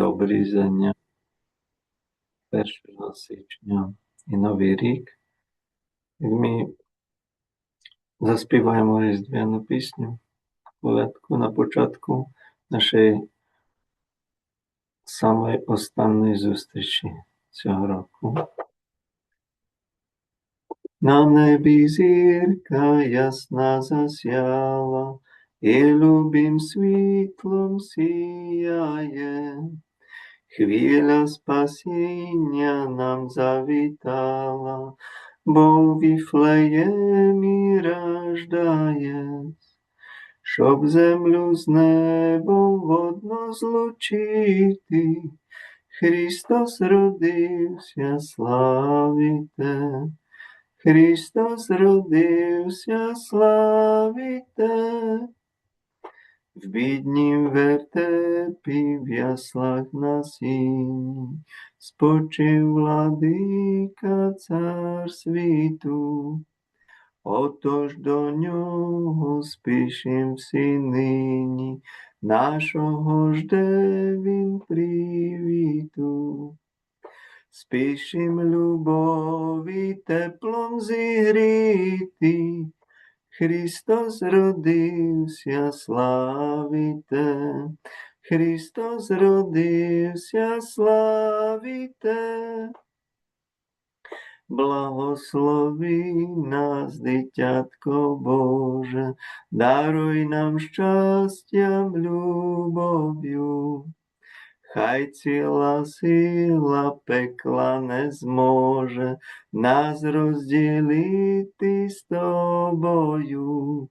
обрізання 1 січня і Новий рік. І ми заспіваємо різдвяну пісню, колядку на початку нашої самої останньої зустрічі цього року. На небі зірка ясна засяла, і любим світлом сіяє. Хвиля спасіння нам завітала, бо у Віфлеємі рождаєсь, щоб землю з небом водно злучити. Христос родився, славіте, Христос родився, славіте. В біднім вертепі, в яслах на сіні, спочив владика цар світу. Отож до нього спішим всі нині, нашого жде він привіту. Спішим любові теплом зігріти, Христос родився, славіте, Христос родився, славіте. Благослови нас, дитятко Боже, даруй нам щастям, любов'ю. Хай ціла сила пекла не зможе нас розділити з тобою.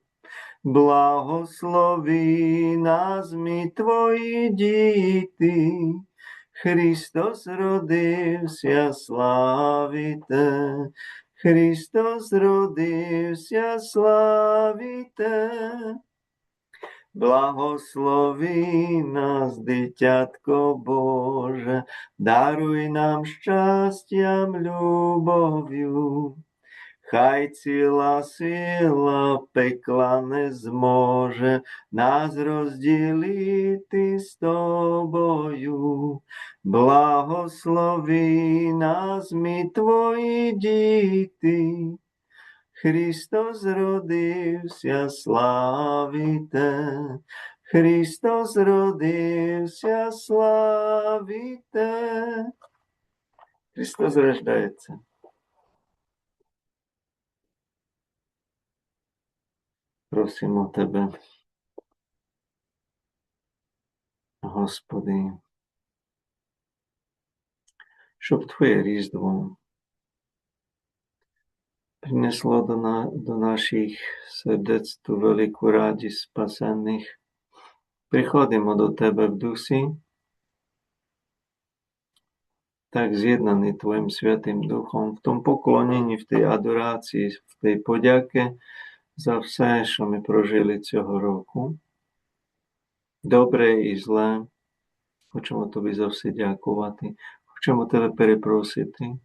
Благослови нас, ми твої діти, Христос родився, славіте, Христос родився, славіте. Благослови нас, дитятко Боже, даруй нам щастям, любов'ю. Хай ціла сила пекла не зможе нас розділити з тобою. Благослови нас, ми твої діти, Христос родився, славіте, Христос родився, славіте. Христос рождається. Просимо Тебе, Господи, щоб Твоє Різдво принесло до наших сердець ту велику радість спасених. Приходимо до Тебе в дусі, так з'єднані Твоїм Святим Духом, в тому поклоненні, в тій адорації, в тій подяки за все, що ми прожили цього року. Добре і зле. Хочемо Тобі за все дякувати. Хочемо Тебе перепросити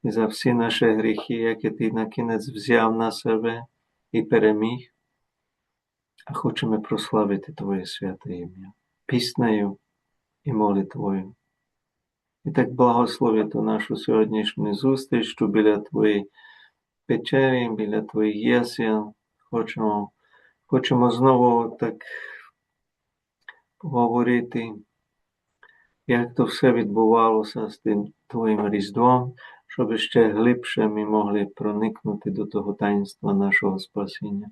і за всі наші гріхи, які Ти на кінець взяв на себе і переміг. А хочемо прославити Твоє святе ім'я піснею і молитвою. І так благослови ту нашу сьогоднішню зустріч, що біля Твоєї печері, біля Твоїх ясел. Хочемо знову так поговорити, як то все відбувалося з тим Твоїм Різдвом, щоб ще глибше ми могли проникнути до того таїнства нашого спасіння.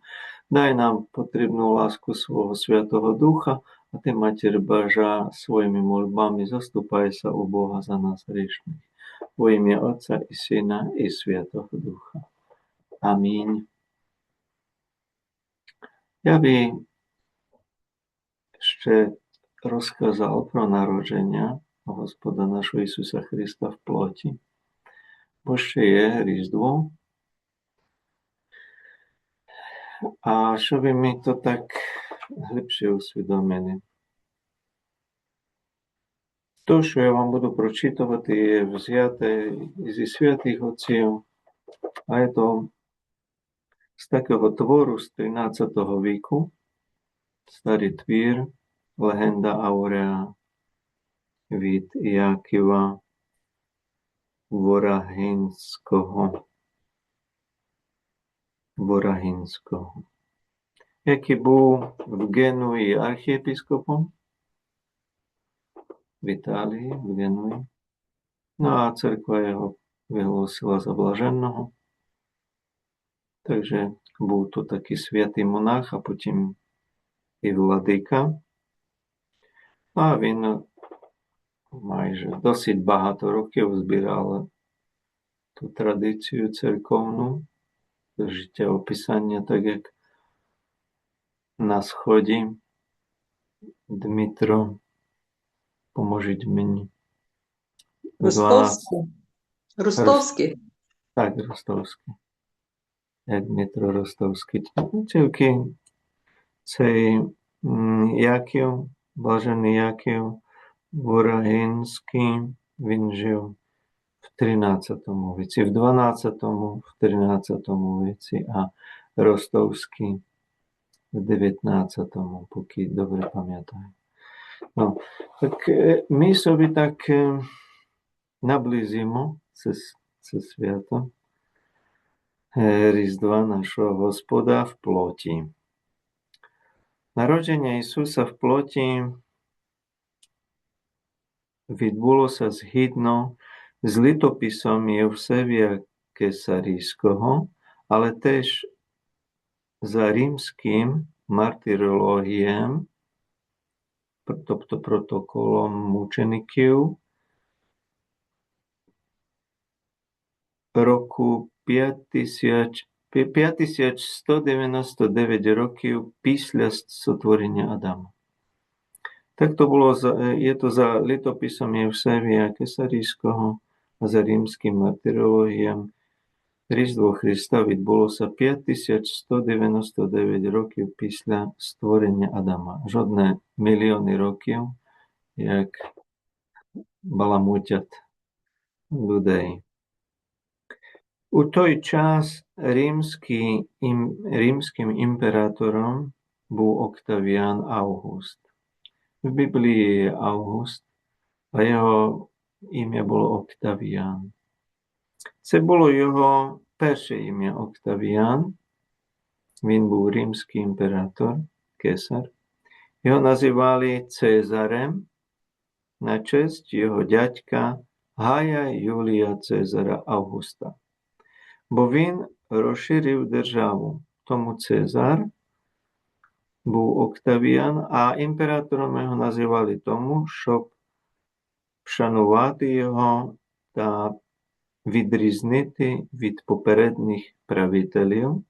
Дай нам потрібну ласку свого Святого Духа, а Ти, Матір Божа, своїми молбами заступайся у Бога за нас грішних. Во ім'я Отця і Сина і Святого Духа. Амінь. Я би ще розказав про народження Господа нашого Ісуса Христа в плоті, бо ще є Різдво. А щоб ми то так глибше усвідомили. То, що я вам буду прочитувати, є взяте зі святих отців, а є то з такого твору з 13 віку, старий твір, легенда Ауреа. від Якива Вораginskого, який був в Генуї архієпископом, в Італії, в Генуї. Ну, а церква його виголосила за блаженного. Takže був то такий святий монах, а потім і владика. А він майже досить багато років збирав ту традицію церковну, життєописання, так як на сході. Дмитро, поможіть мені. Ростовський. Ростовський. Так, Ростовський. Як Дмитро Ростовський. Тільки цей Яків, блажений Яків Ворогинський, він жив в 13 віці, в 12-му, в 13 віці, а Ростовський в 19-му, поки добре пам'ятаю. No, tak my собі так наблизимо це свято Різдва нашого Господа в плоті. Народження Ісуса в плоті відбулося згідно з літописом Євсевія Кесарійського, але теж за римським мартирологієм, тобто протоколом мучеників, року 5199 років після сотворення Адама. Так то було, є то за літописом Євсевія Кесарійського, а за римським мартирологієм Різдво Христа відбулося 5199 років після створення Адама. Жодне мільйони років, як баламутять людей. У той час римським імператором був Октавіан Август. В Біблії є Август, а його ім'я було Октавіан. Це було його перше ім'я Октавіан. Він був римський імператор, кесар. Його називали Цезарем на честь його дядька Гая Юлія Цезара Августа. Бо він розширив державу. Тому Цезар був Октавіан, а імператором його називали тому, щоб вшанувати його та відрізнити від попередніх правителів,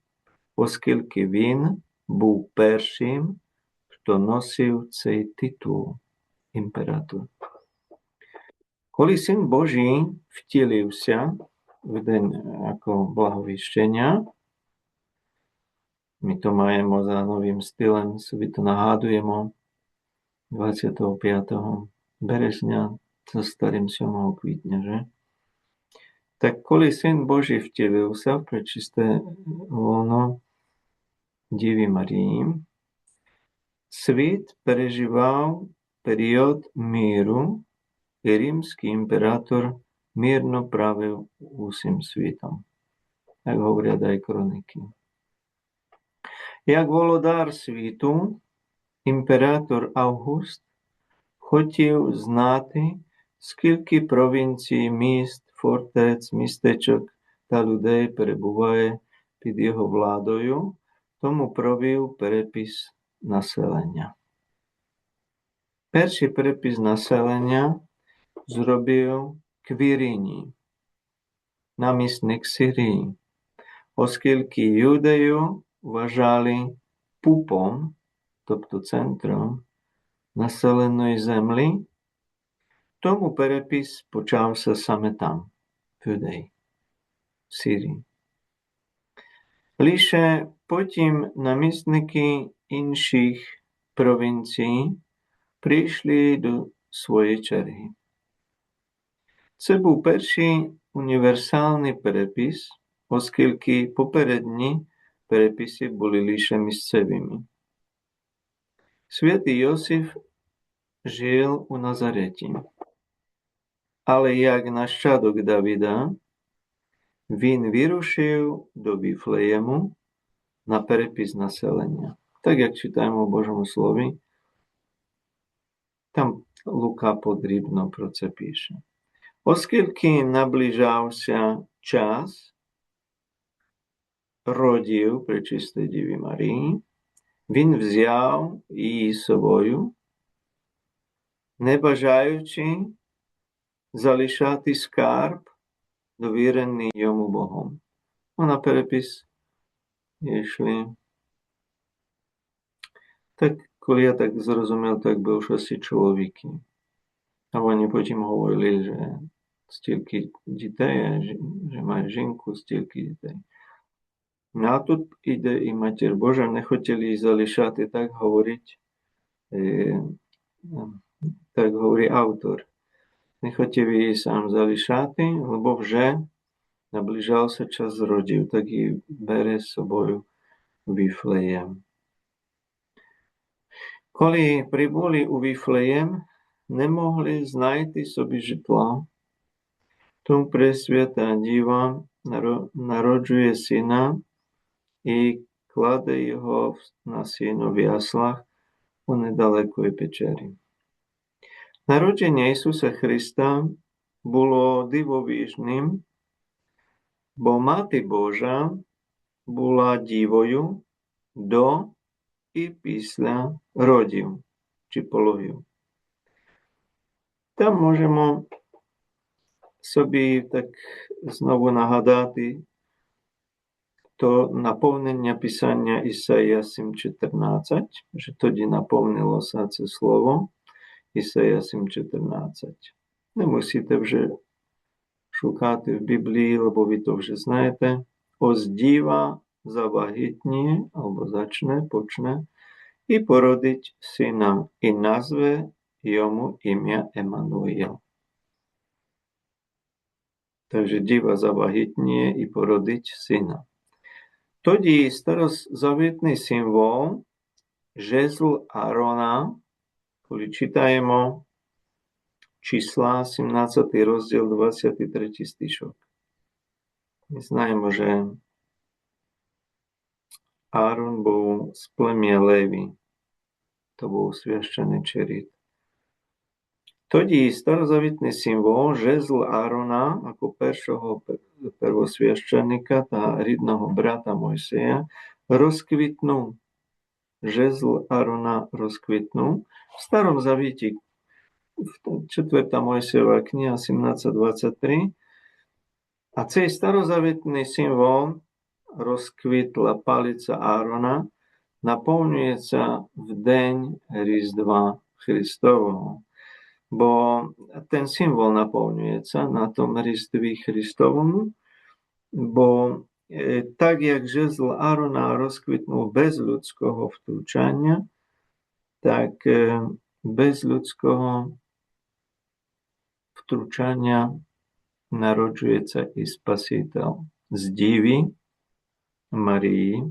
оскільки він був першим, хто носив цей титул імператор. Коли Син Божий втілився в день jako благовіщення, my to маємо за новим стилем, собі то нагадуємо 25 березня, за старим 7 квітня, že? Так коли Син Божий втілився в пречисте лоно Діві Марії, світ переживав період миру, і римський імператор мирно правив усім світом, як говорять й хроники. Як володар світу, імператор Август хотів знати, скільки провінцій, міст, фортець, містечок та людей перебуває під його владою, тому провів перепис населення. Перший перепис населення зробив Квіриній, намісник Сирії, оскільки Юдею вважали пупом, тобто центром населеної землі, тому перепис почався саме там, в Юдеї, в Сирії. Лише потім намісники інших провінцій прийшли до своєї черги. Це був перший універсальний перепис, оскільки попередні переписи були лише місцевими. Святий Йосиф жив у Назареті. ale jak nащадок Davida, він вирушив до Віфлеєму на перепис населення. Так, як читаємо в Божому Слові, там Лука подрібно про це пише. Оскільки наближався час родів Пречистої Діві Марії, він взяв її з собою, не бажаючи залишати скарб, довірений йому Богом. На перепис йшли. Так, коли я так зрозумів, так були всі чоловіки. А вони потім говорили, що стільки дітей, що має жінку, стільки дітей. А тут іде і Матір Божа, не хотіли залишати, так говорить автор. Не хотів її сам залишати, бо вже наближався час родів, так і бере з собою Віфлеєм. Коли прибули у Віфлеєм, не могли знайти собі житла. Тому Пресвята Діва народжує сина і кладе його на сіно в яслах у недалекої печері. Народження Ісуса Христа було дивовижним, бо Мати Божа була дівою до і після родів чи пологів. Там можемо собі так знову нагадати то наповнення Писання Ісаїя 7.14, що тоді наповнилося це слово Ісаїя 7.14. Не мусите вже шукати в Біблії, бо ви то вже знаєте. Ось діва завагітніє, або почне, і породить сина, і назве йому ім'я Еммануїл. Takže діва завагітніє і породить сина. Тоді старозавітний символ жезл Аарона, коли читаємо числа 17 розділ 23 стишок. Ми знаємо, що Аарон був з плем'я Леві. То був священичий рід. Тоді старозавітний символ жезл Аарона, ako першого первосвященика та рідного брата Мойсея, розквітнув. Жезл Аарона розквітнув. В Старому Завіті, 4 Мойсеєва книга 17.23, а цей старозавітний символ розквітла палиця Аарона наповнюється в день Різдва Христового. Бо ten symbol napełniuje na tom Rіздві Христовому, бо так як жезл Аарона розквітнув без людського втручання, так без людського втручання народжується і Спаситель з Діві Марії.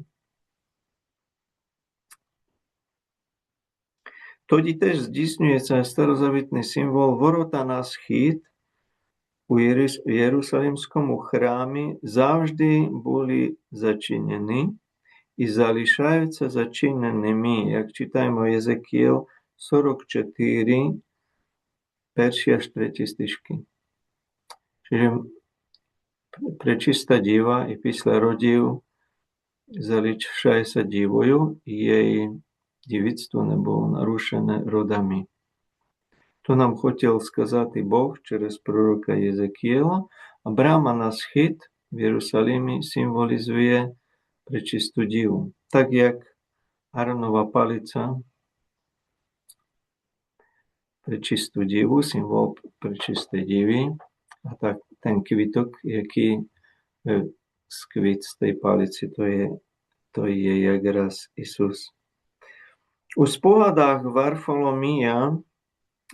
Тоді теж здійснюється старозавітний символ ворота на схід у Єрусалимському храмі завжди були зачинені і залишаються зачиненими, як читаємо Єзекіл 44, перші аж треті стишки. Čiže Пречиста Діва і після родів залишається дівою, і її дівицтво не було нарушене родами. То нам хотів сказати Бог через пророка Єзекієла, а брама на схід в Єрусалимі символізує Пречисту Діву. Так як Ааронова палиця Пречисту Діву, символ Пречистої Діви, а так ten квіток, який сквіт з тієї палиці, то є якраз Ісус. У спогадах Варфоломія,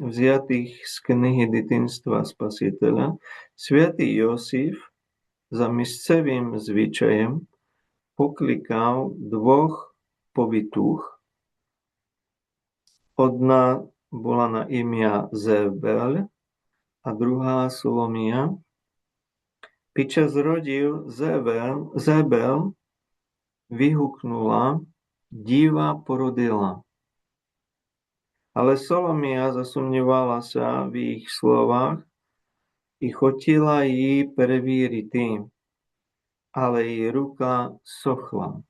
взятих з книги дитинства Спасителя, святий Йосиф за місцевим звичаєм покликав двох повитух. Одна була на ім'я Зевбель, a druhá Solomia. Pід час родів Зебел vyhuknula, діва породила. Але Соломія засумнівалася в їх словах і хотіла її перевірити, але її рука сохла.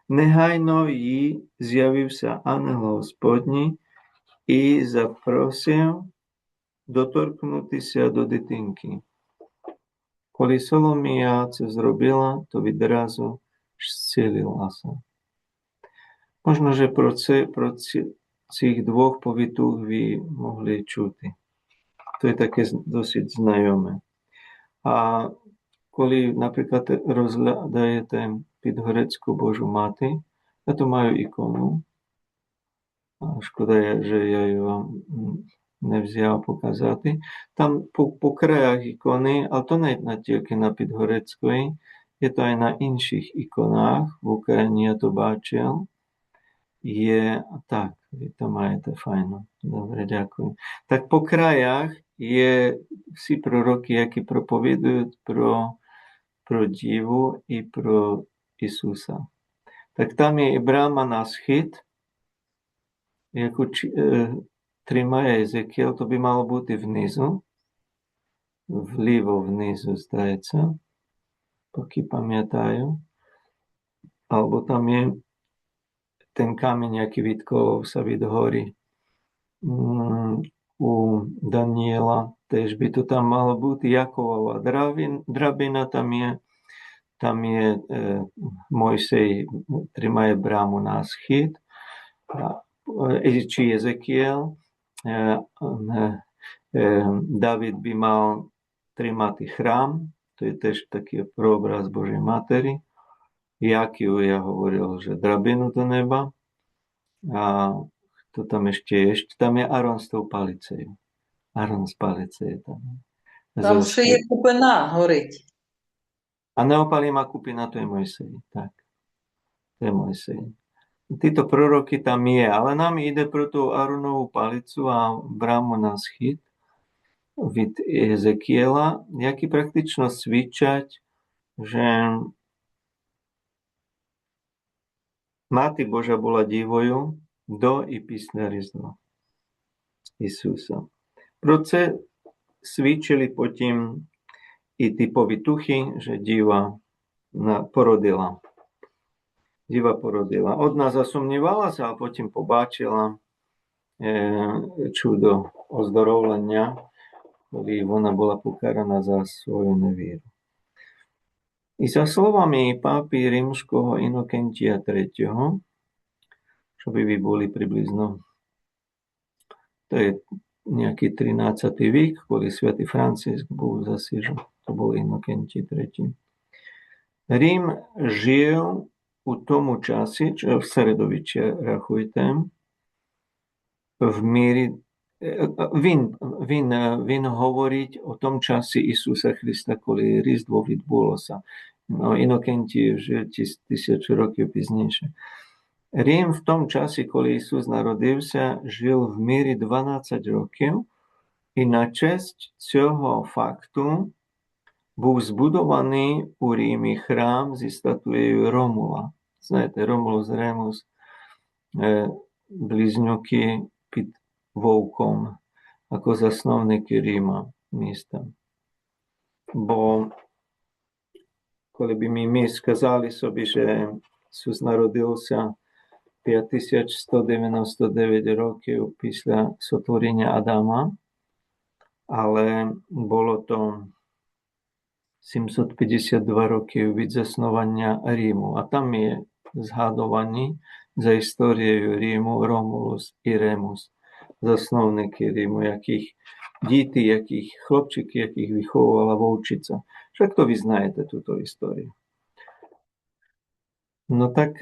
Негайно їй з'явився ангел Господній і запросив доторкнутися до дитинки. Коли Соломія це зробила, то відразу зцілилася. Можна же про цих двох повітух ви могли чути. То є таке досить знайоме. А коли, наприклад, розглядаєте Підгорецьку Божу Мати, я то маю ікону. Шкода, що я її вам не взяв показати. Там по краях ікони, але то не тільки на Підгорецької, є то і на інших іконах. В Україні я то бачив. Є так, ви то маєте файно. Добре, дякую. Так по краях є всі пророки, які проповідують про Діву і про Ісуса. Так там є і брама на схід, яку тримає Єзекіел, то би мало бути внизу, вліво внизу, здається, поки пам'ятаю. Або там є ten камінь, який відколовся від гори у Даніела, теж би то там мало бути Яковова драбина, там є Мойсей тримає браму на схід, чи Єзекіел, Давид би мав тримати храм, то є теж такий прообраз Божої Матері. Яків, я говорив, že drabinu do neba. A kto tam ešte je? Ešte tam je Aron s tou palicею. Aron z palice je tam. Там ще є купина горить. A neopalíma kupina, to je Mojsej. Tak. To je Mojsej. Títo proroky tam je, ale nám ide pro tú Aronovú palicu a brámu na schід від Єзекіела, які практично свідчать, že Mati Boža bola dívою до і після Різдва Ісуса. Про це свідчили потім і ті повітухи, що діва породила. Діва породила. Одна засумнівалася, а потім побачила чудо оздоровлення, коли вона була покарана за свою невіру. І за словами папи римського Інокентія III, щоб ви були приблизно, то є nejaký 13. вік, коли святий Франциск був засіжений, то був Інокентій III. Рим жив у тому часі, в середовіччі, рахуйте, в мірі, він говорить о тому часі Ісуса Христа, коли Різдво відбулося. Інокентій жив 1000 років пізніше. Рим в тому часі, коли Ісус народився, жив в мірі 12 років, і на честь цього факту був збудований у Римі храм зі статуєю Ромула. Знаєте, Ромулус Ремус, близнюки під вовком, ako засновники Рима, міста. Бо коли б ми сказали собі, що Ісус народився 5199 років після сотворення Адама, але було то 752 років від заснування Риму. А там є згадувані за історією Риму Ромулус і Ремус, засновники Риму, діти, хлопчики, яких виховувала вовчиця. Však to vy знаєте túto історію. No tak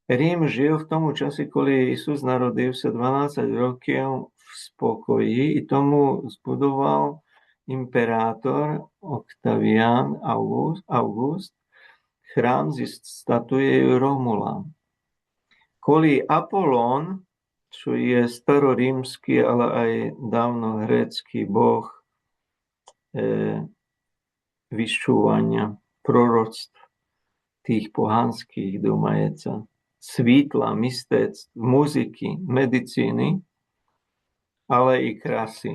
Рим жив в тому часі, коли Ісус народився 12 років в спокої, і тому збудував імператор Октавіан Август храм зі статуєю Ромула. Коли Аполлон, čo je starorímsky, ale aj dávno grécky boh vyščúvania, proroctv tých pohanských, думається, світла, мистецтв, музики, медицини, але і краси.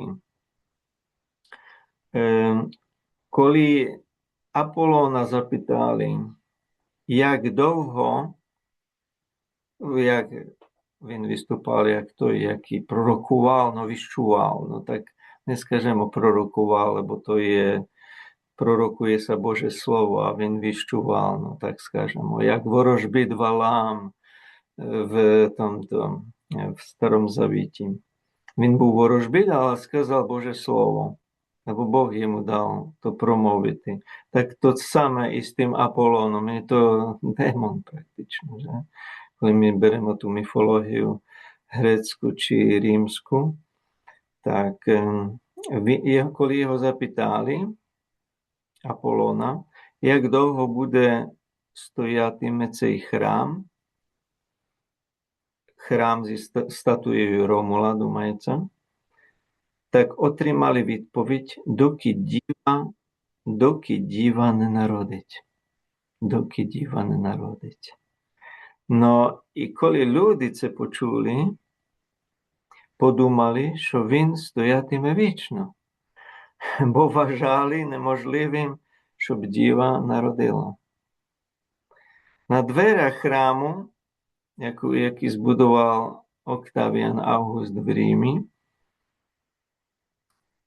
Коли Аполлона запитали, як довго, як він виступав, як той, який пророкував, но віщував, ну так не скажемо пророкував, бо то є, пророкує sa Боже Слово, а він віщував, ну так скажемо, як ворожбит Валаам в Старому Завіті. Він був ворожбит, але сказав Боже Слово, або Бог йому дав то промовити. Так то саме і з тим Аполлоном, є то демон практично, že? Коли ми беремо ту міфологію грецьку чи римську, так коли його запитали, Аполлона, як довго буде стоятиме цей храм зі статуєю Ромула, думається, так отримали відповідь, доки діва не народить. Доки діва не народить. Но і коли люди це почули, подумали, що він стоятиме вічно, бо вважали неможливим, щоб діва народила. На дверях храму, який збудував Октавіан Август в Римі,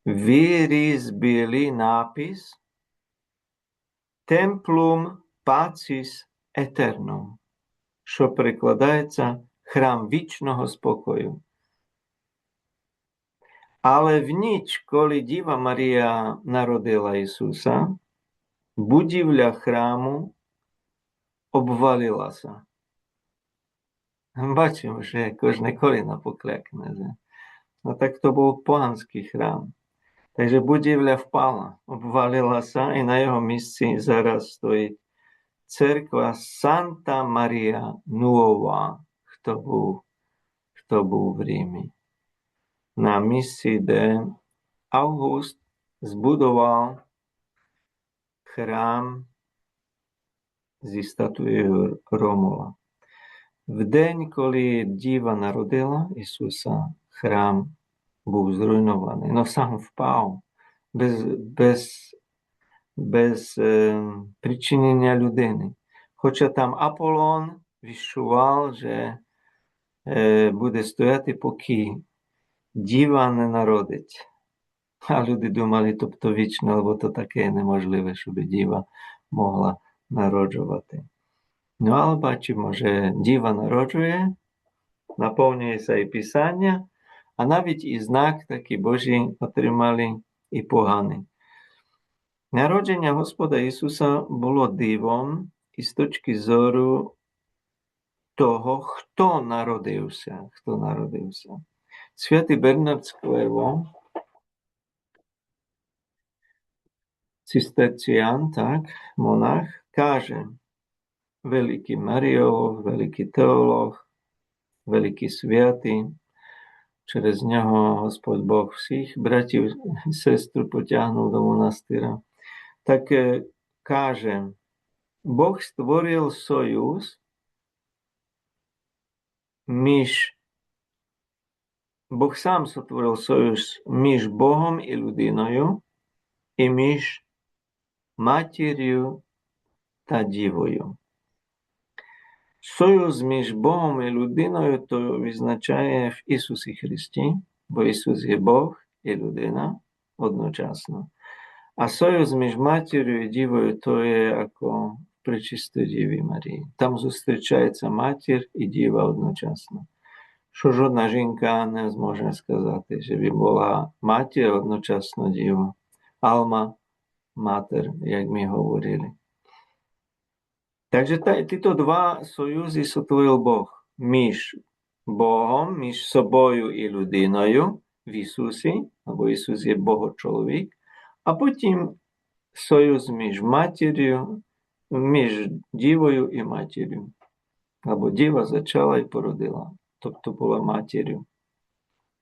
вирізбили напис Templum Pacis Eternum, що перекладається «Храм вічного спокою». Але в ніч, коли Діва Марія народила Ісуса, будівля храму обвалилася. Бачимо, що кожне коліно поклякне. Ну так то був поганський храм. Takže budівля впала, обвалилася, і на його місці зараз стоїть церква Санта Марія Нуова, хто був в Римі. На місці, де Август збудував храм зі статуєю Ромула. В день, коли Діва народила Ісуса, храм був зруйнований, но сам впав без причинення людини. Хоча там Аполлон віщував, що буде стояти, поки Діва не народить. А люди думали, тобто вічно, бо то таке неможливе, щоб Діва могла народжувати. Ну, але бачимо, що Діва народжує, наповнюється і Писання, а навіть і знак такий Божий отримали і поганий. Народження Господа Ісуса було дивом із точки зору того, хто народився. Святий Бернард з Клево, цистерціан, так, монах, каже, великий Маріолог, великий теолог, великий святий, через нього Господь Бог всіх братів і сестр потягнув до монастира. Так каже, Бог створив союз Бог сам сотворив союз між Богом і людиною і між матір'ю та дівою. Союз між Богом і людиною то визначає в Ісусі Христі, бо Ісус є Бог і людина одночасно. А союз між матір'ю і дівою то є як в Пречистій Діві Марії. Там зустрічається матір і діва одночасно. Що жодна жінка не зможе сказати, що би була матір одночасно діва. Алма, матер, як ми говорили. Takže tyto dva sojuzy sotvoril Boh mіж Богом, між собою і людиною в Ісусі, або Ісус є Богочоловік, а потім союз між матір'ю, між дівою і матір'ю. Або діва зачала і породила. тобто була матір'ю.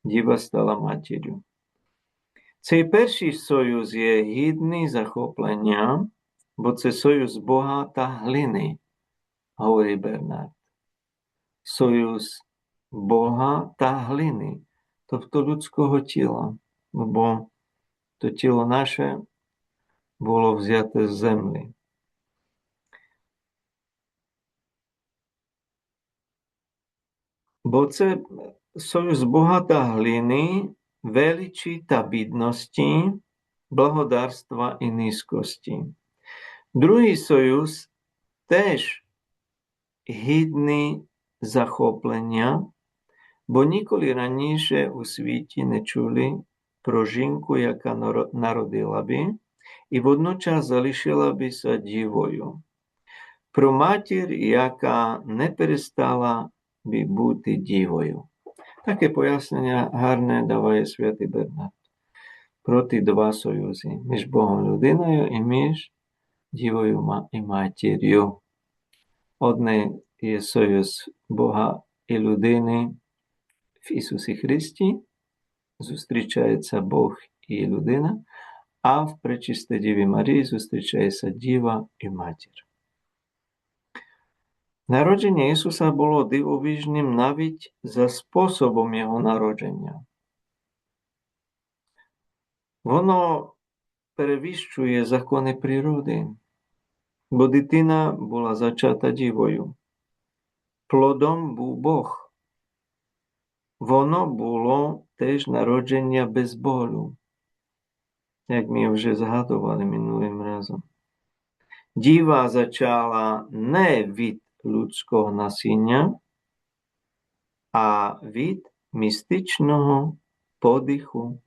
Діва стала матір'ю. Цей перший союз є гідний захоплення, бо це союз Бога та глини, говорить Бернард. Союз Бога та глини, тобто людського тіла, бо то тіло наше було взяте з землі. Бо це союз Бога та глини, величі та бідності, благодарства і низькості. Другий союз теж гідний захоплення, бо ніколи раніше у світі не чули про жінку, яка народила би, і водночас залишила бися дівою. Про матір, яка не перестала би бути дівою. Таке пояснення гарне даває святий Бернард. Про ті два союзи між Богом людиною і між дівою і матір'ю. Одне є союз Бога і людини в Ісусі Христі, зустрічається Бог і людина, а в Пречистій Діві Марії зустрічається Діва і матір. Народження Ісуса було дивовижним навіть за способом Його народження. Воно перевищує закони природи, бо дитина була зачата дівою. Плодом був Бог. Воно було теж народження без болю, як ми вже згадували минулим разом. Діва зачала не від людського насіння, а від містичного подиху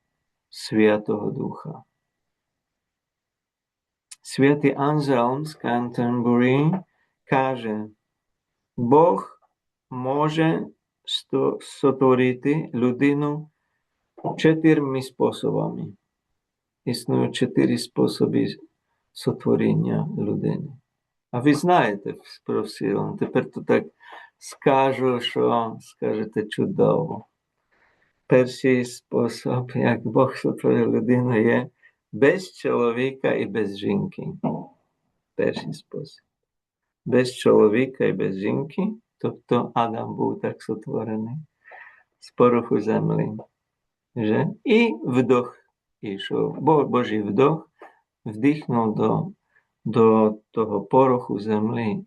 Святого Духа. Святий Анзелм з Кентербурі каже, Бог може сотворити людину 4 способами. Існують 4 способи сотворення людини. А ви знаєте про всі, тепер то так скажу, що скажете чудово. Перший спосіб, як Бог сотворив людину, є без чоловіка і без жінки. Перший спосіб. Без чоловіка і без жінки, тобто Адам був так сотворений з пороху землі. Že? І вдох ішов. Божий вдох вдихнув до того пороху землі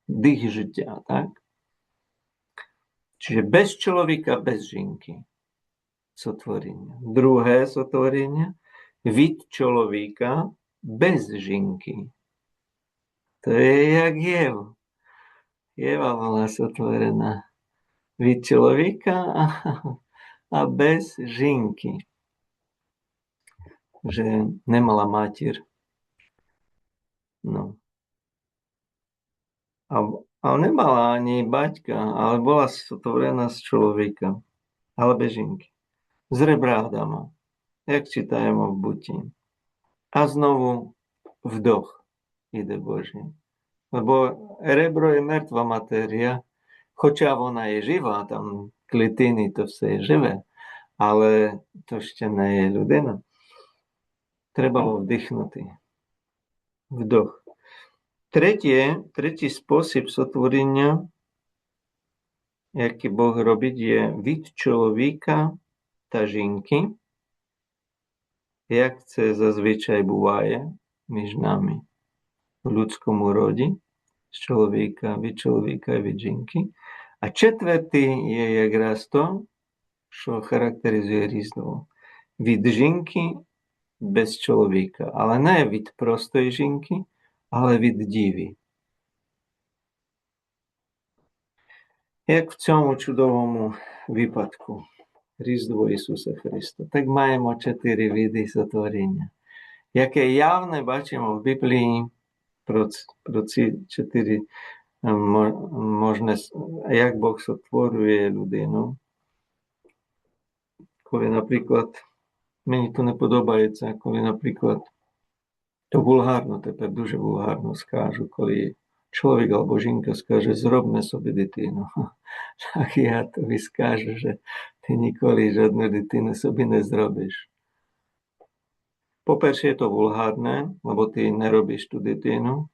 дих життя, так? Čiže bez чоловіка, без жінки сотворення. Друге сотворення від чоловіка без жінки. То є як Єва. Єва була сотворена від чоловіка, а без жінки. Вже не мала матір. Ну. А не мала ані батька, але була сотворена з чоловіка, але без жінки. З ребра Адама, як читаємо в Бутті. А знову вдох іде Божий. Бо ребро є мертва матерія, хоча вона є жива, там клітини, то все є живе, але то ще не є людина. Треба вдихнути. Вдох. Третій спосіб сотворення, який Бог робить, є від чоловіка та жінки, як це зазвичай буває між нами в людському роді, від чоловіка і від жінки. А четвертий є якраз то, що характеризує Різдво. Від жінки без чоловіка, але не від простої жінки, але від діви. Як в цьому чудовому випадку Різдво Ісуса Христа. Так маємо 4 види сотворення, яке явно бачимо в Біблії про ці 4 можна, як Бог сотворює людину. Коли, наприклад, мені то не подобається, коли, наприклад, то вульгарно, тепер дуже вульгарно скажу, коли чоловік або жінка скаже, зробне собі дитину. tak ja to skážu, že ty nikoli žiadnu dитину собі не зробиш. По-перше, je to vulgárne, lebo ty nerobíš tú dитину,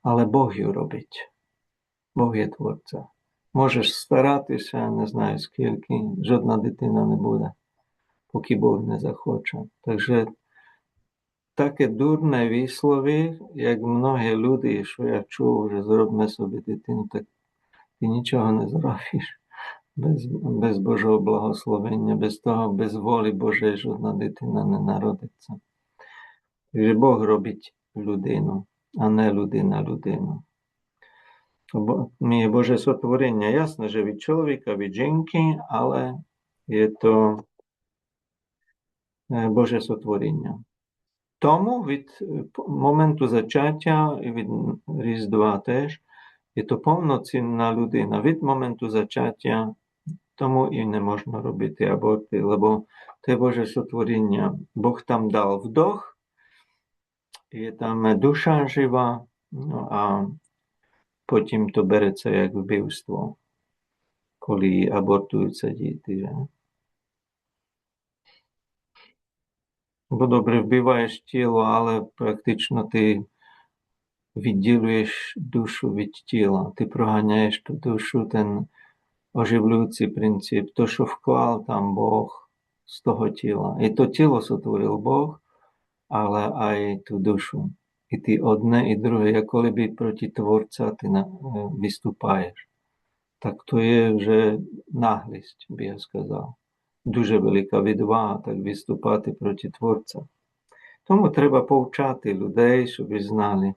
ale Boh ju robiť. Boh je tvorca. Môžeš старатися, не знаю скільки, жодна дитина не буде, поки Бог не захоче. Takže také durné výslovy, jak mnohé люди, що я чув, že зробíme собі дитину, так ти нічого не зробиш. Без Божого благословення, без того, без волі Божої жодна дитина не народиться. Takže Бог робить людину, а не людина людину. Є Боже сотворення. Ясно, що від чоловіка, від жінки, але є то Боже сотворення. Тому від моменту зачаття і від Різдва теж є то повноцінна людина. Від моменту зачаття тому і не можна робити аборти, бо це Боже сотворіння. Бог там дав вдох, є там душа жива, ну, а потім то береться як вбивство, коли абортуються діти. Бо добре вбиваєш тіло, але практично ти відділюєш душу від тіла. Ти проганяєш ту душу, ten оживлюючий принцип, то, що вклав там Бог з того тіла. І то тіло сотворив Бог, але ай ту душу. І ти одне і друге, як коли би проти Творця ти виступаєш. Так то є вже наглість, би я сказав. Дуже велика відвага так виступати проти Творця. Тому треба повчати людей, щоб знали.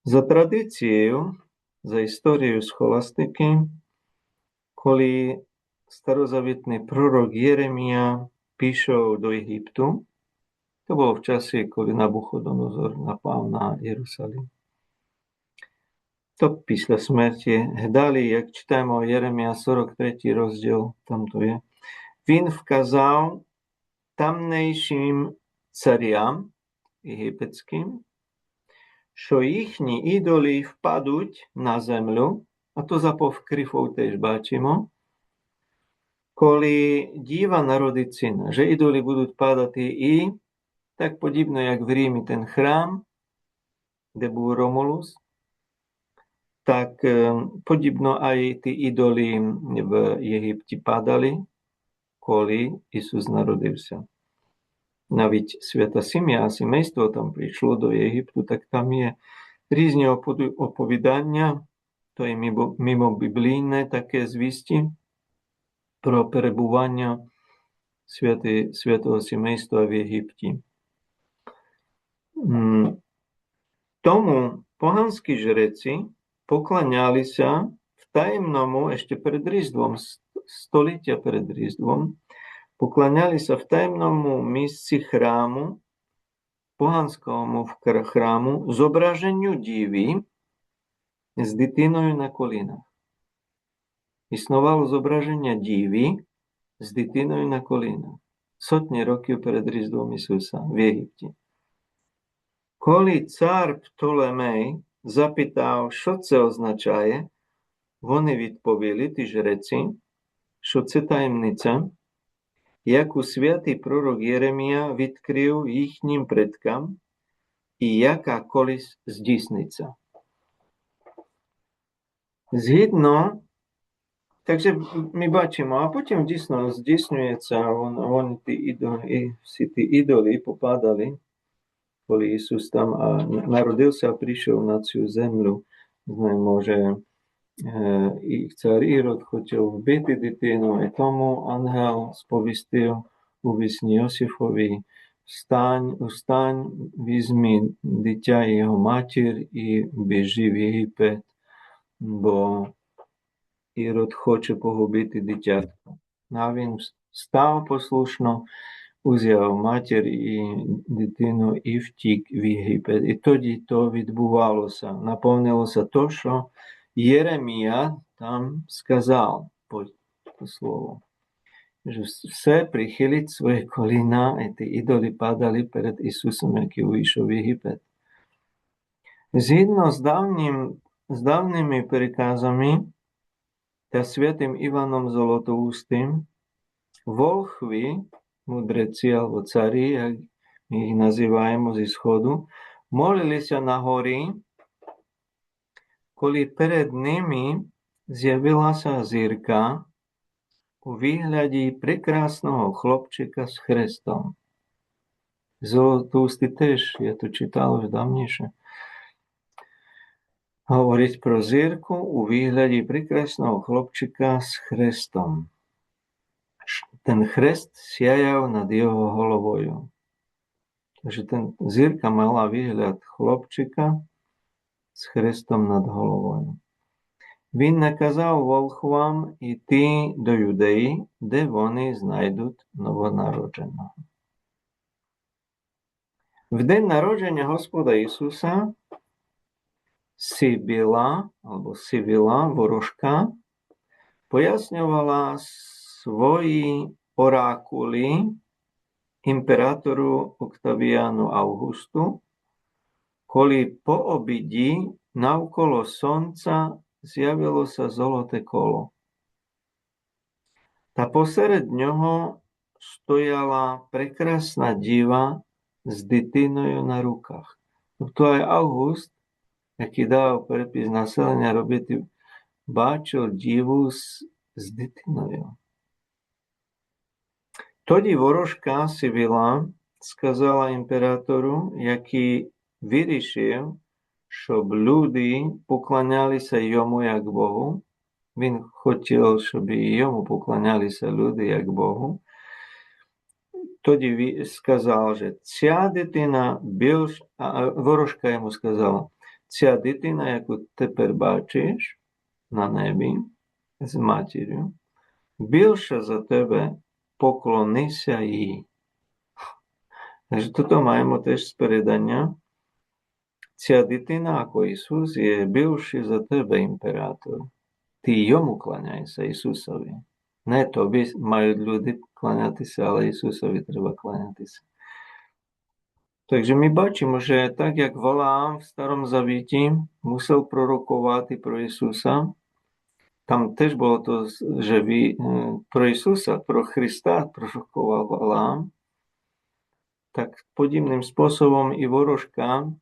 За традицією, за історією схоластики, коли старозавітний пророк Єремія пішов до Єгипту, to było w czasie, kiedy Nabuchodonozor napał na Єрусалим. To після смерті. Далі, як читаємо Єремія 43 розділ, там то є, він вказав тамнейшим царям єгипетським, що їхні ідоли впадуть на землю, а то за повкрифов теж бачимо, коли діва народить сина, že ідоли будуть падати і tak podobno jak v Rími ten chrám, kde bol Romulus, tak podobno aj tí idoly v Egypte padali, коли Ісус народився. Навіть свята сім'я, сімейство там прийшло до Єгипту, так там є різні оповідання, то є мимо біблійне таке звісті про перебування святого сімейства в Єгипті. Тому поганські жреці поклонялися в таємному, ще перед Різдвом, століття перед Різдвом, поклонялися в таємному місці храму, поганському храму, зображенню діви з дитиною на колінах. Існувало зображення діви з дитиною на колінах. Сотні років перед Різдвом Ісуса в Єгипті. Коли цар Птолемей запитав, що це означає, вони відповіли, ті жреці, що це таємниця, яку святий пророк Єремія відкрив їхнім предкам і яка колись здійсниться. Згідно, takže my бачимо, а потім дійсно здійснюється, вони всі ті ідоли попадали, коли Ісус там народився, а прийшов на цю землю. Знаємо, що і цар Ірод хотів вбити дитину, і тому ангел сповістив у вісні Йосифові: устань, візьми дитя і його матір і біжи в Єгипет, бо Ірод хоче погубити дитятко. А він став послушно, узяв матір і дитину і втік в Єгипет. І тоді то відбувалося, наповнилося то, що Єремія там сказав по слову. Що все прихилить свої коліна, і ті ідоли падали перед Ісусом, який вийшов в Єгипет. Згідно з давнім s dávnymi prikázami та святим Іваном Золотоустим, волхви, мудреці або царі, як ми їх називаємо зі Сходу, молилися на горі, коли перед ними з'явилася зірка у вигляді прекрасного хлопчика з хрестом. Золотоусти теж, я то читав вже давніше, говорить про зірку у вигляді прекрасного хлопчика з хрестом. Ten хрест сяяв над його головою. Takže зірка мала вигляд хлопчика з хрестом над головою. Він наказав волхвам іти до Юдеї, де вони знайдуть новонародженого. В день народження Господа Ісуса Сибіла, або Сивіла, ворожка, пояснювала свої оракули імператору Октавіану Августу, коли по обіді навколо сонця з'явилося золоте коло. Та посеред нього стояла прекрасна діва з дитиною на руках. Тобто Август, який дав перепис населення робити, бачив діву з дитиною. Тоді ворожка Сивіла сказала імператору, який вирішив, щоб люди поклонялися йому як Богу. Він хотів, щоб і йому поклонялися люди як Богу. Тоді сказав, що ця дитина більш, а ворожка йому сказала, ця дитина, яку тепер бачиш на небі з матір'ю, більше за тебе, поклонися їй. Takže toto маємо теж з передання. Ця дитина, як Ісус, є більший за тебе, імператор. Ти йому кланяйся, Ісусові. Не тобі мають люди кланятися, але Ісусові треба кланятися. Takže ми бачимо, що так як Валаам в Старому Завіті мусив пророкувати про Ісуса, там теж було то, що про Ісуса, про Христа пророкував Валаам, так подібним способом і ворожка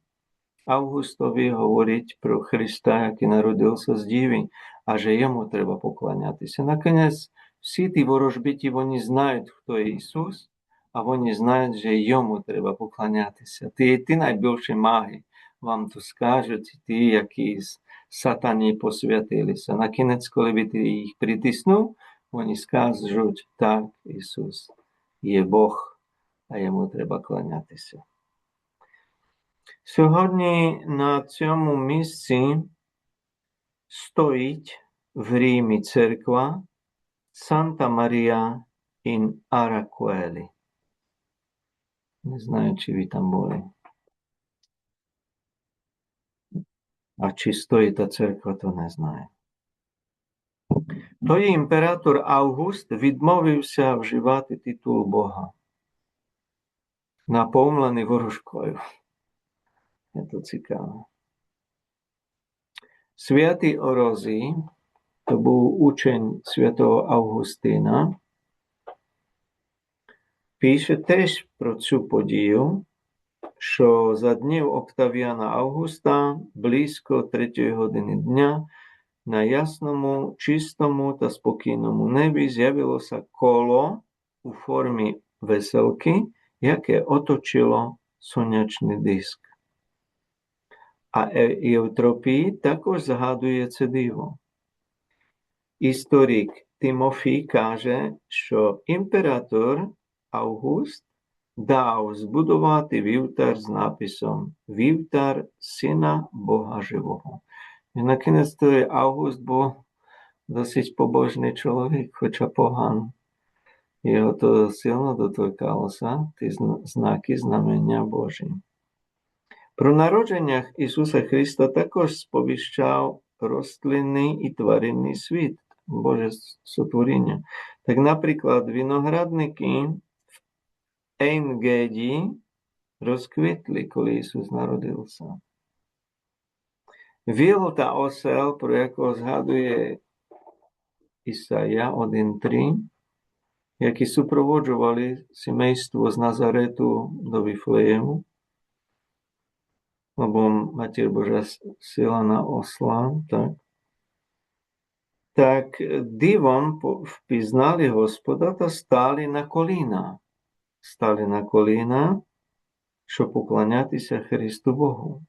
Августові говорить про Христа, який народився з діви, а що йому треба поклонятися. Наконець, всі ті ворожбиті, вони знають, хто є Ісус, а вони знають, що йому треба поклонятися. Ті найбільші маги вам то скажуть, ті, які з сатані посвятилися. Наконець, коли би ти їх притиснув, вони скажуть, так, Ісус є Бог, а йому треба клонятися. Сьогодні на цьому місці стоїть в Римі церква Санта Марія ін Аракуелі. Не знаю, чи ви там були. А чи стоїть та церква, то не знаю. Той імператор Август відмовився вживати титул Бога, наповнений ворожкою. Це цікаво. Святий Орозій, то був учень святого Августина, пише теж про цю подію, що за днів Октавіана Августа близько 3 години дня на ясному, чистому та спокійному небі з'явилося коло у формі веселки, яке оточило сонячний диск. А Євтропій також згадує це диво. Історик Тимофій каже, що імператор Август дав збудувати вівтар з написом «Вівтар Сина Бога Живого». І накінець той Август був досить побожний чоловік, хоча поганий. Його то сильно доторкалося, ті знаки знамення Божі. Про народження Ісуса Христа також сповіщав рослинний і тваринний світ, Боже сотворіння. Так, наприклад, виноградники в Ейнгеді розквітли, коли Ісус народився. Віл та осел, про якого згадує Ісая 1:3, які супроводжували сімейство з Назарету до Віфлеєму, lebo Matір Božia sila na osla, tak divom vpiznali Господа та стали на коліна. Стали на коліна, щоб поклонятися Христу Богу.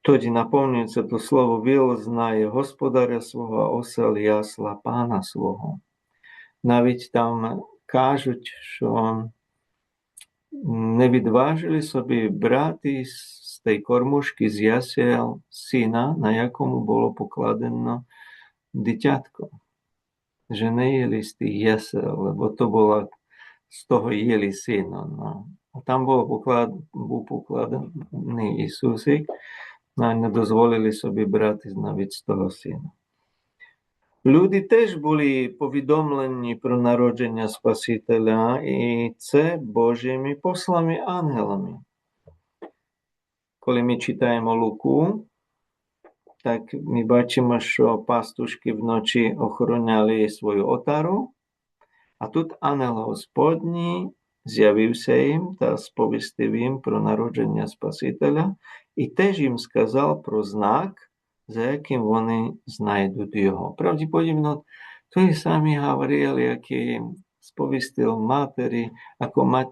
Тоді наповнюється то слово «Віл знає господаря свого, а осел ясла пана свого». Навіть там кажуть, що не відважили собі брати з тієї кормушки з ясел сина, на якому було покладено дитятко. Že nejeli z tých jasel, lebo to bola, z toho jeli syno. No. A tam bol pokladaný Ісусик, no не дозволили собі брати навіть з того сина. Люди теж були повідомлені про народження Спасителя, і це Божими послами ангелами. Коли ми читаємо Луку, так ми бачимо, що пастушки вночі охороняли свою отару, а тут ангел Господній з'явився їм та сповістив їм про народження Спасителя і теж їм сказав про знак, за яким вони знайдуть його. Правдоподібно, той самий Гавриїл, який сповістив матері, ako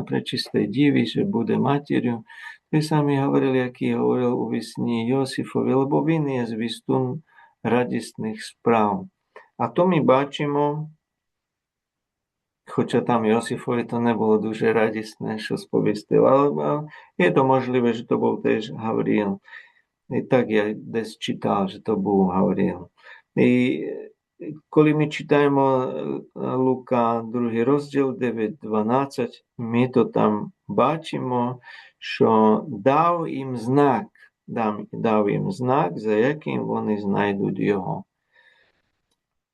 пречистої діві, що буде матір'ю, той самий Гавриїл, який говорив у вісні Йосифові, лебо він є звістун радісних справ. А то ми бачимо, хоча там Йосифові то не було дуже радісне, що сповістив, але є то можливе, що то був теж Гавриїл. І так я десь читав, що то був Гавриїл. І коли ми читаємо Лука 2 розділ 9-12, ми то там бачимо, що дав їм знак, за яким вони знайдуть його.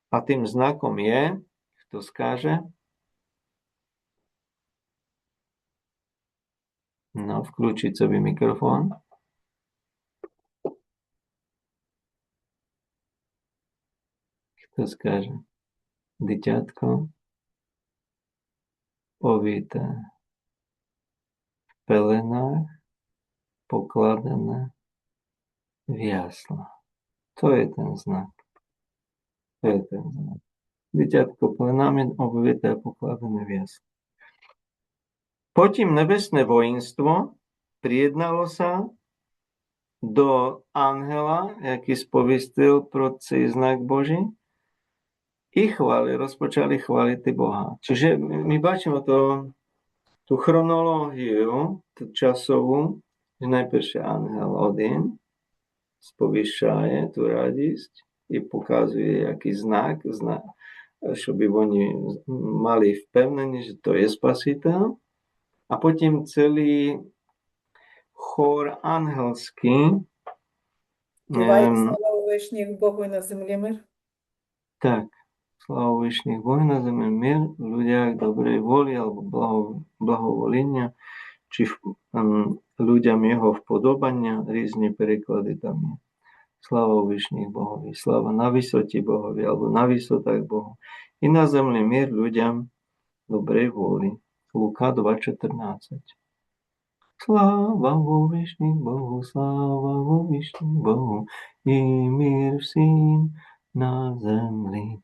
А тим знаком є, хто скаже? No, включить собі мікрофон. Хто скаже? Дитятко овіте в пеленах, покладене в ясла. То є ten знак. То є ten знак. Дитятко пеленами обвите, покладене в ясла. Потім небесне воїнство приєдналося до ангела, який сповістив про цей знак Божий, і розпочали хвалити Бога. Čiže my бачимо ту хронологію, ту часову, že najprv ангел один сповіщає ту радість і показує який знак, щоб вони мали впевнені, що то є Спаситель. А потім цілий хор ангельський. Співають слава вишніх Богу і на землі мир. Так. Слава вишніх Богу на землі мир, людях доброї волі або благовоління, чи людям його вподобання, різні переклади там є. Слава вишніх Богові, слава на висоті Богові, або на висотах Богу. І на землі мир людям доброї волі. Лука 2:14. Слава вишніх Богу, слава вишніх Богу, і мир всім на землі.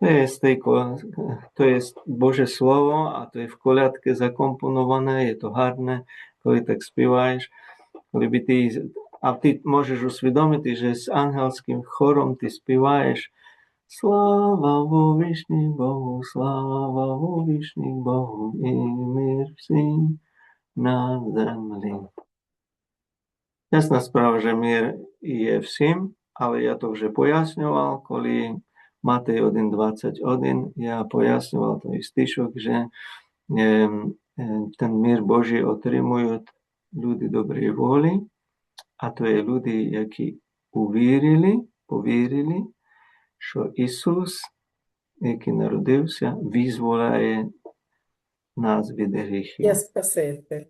To je Bože slovo a to je v koľadke zakomponované, je to harné, коли так співаєш, а ти можеш усвідомити, що з ангельським хором ти співаєш слава вовишній Богу, слава вовишній Богу, і мир всім на землі. Ясна справа, що мир є всім, але я то вже пояснював, коли Matej 1:21, ja pojaснював той стишок, що ten мир Божий отримують люди доброї волі, а то є люди, які повірили, що Ісус, який народився, визволяє нас від гріхів. Я Спаситель.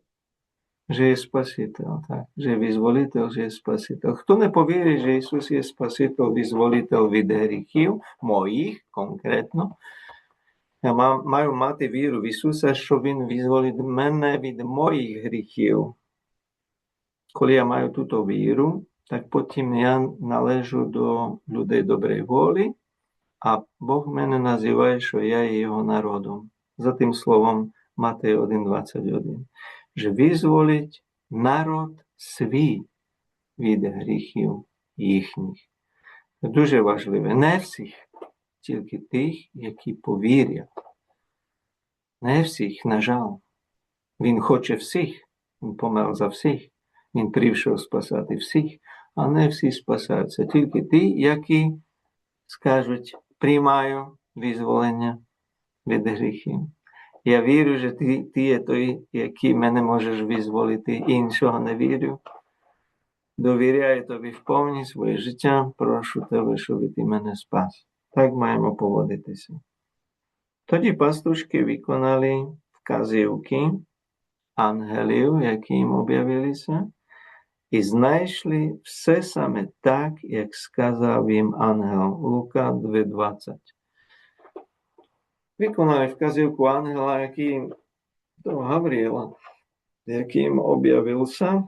že je spasiteľ, tak, že je vyzvoliteľ, že je spasiteľ. Kto nepověří, že Isus je spasiteľ, vyzvoliteľ від гріхів, моїх конкретно, маю мати віру в Ісуса, що Він визволить мене від моїх гріхів. Коли я маю túto víru, tak потім я належу до людей доброї волі, а Бог мене називає, що я є Його народом. За тим словом Матея 1:21. Že vyzvoliť народ свій від гріхів їхніх. Це дуже важливе. Не всіх, тільки тих, які повірять. Не всіх, на жаль. Він хоче всіх, він помер за всіх, він прийшов спасати всіх, а не всі спасаються. Тільки ті, які скажуть, приймаю визволення від гріхів. Я вірю, що ти є той, який мене можеш визволити, іншого не вірю. Довіряю тобі вповні своє життя, прошу тебе, щоб ти мене спас. Так маємо поводитися. Тоді пастушки виконали вказівки ангелів, які їм об'явилися, і знайшли все саме так, як сказав їм ангел. Лука 2:20. Виконали вказівку ангела, який до Гавріла, яким об'явився,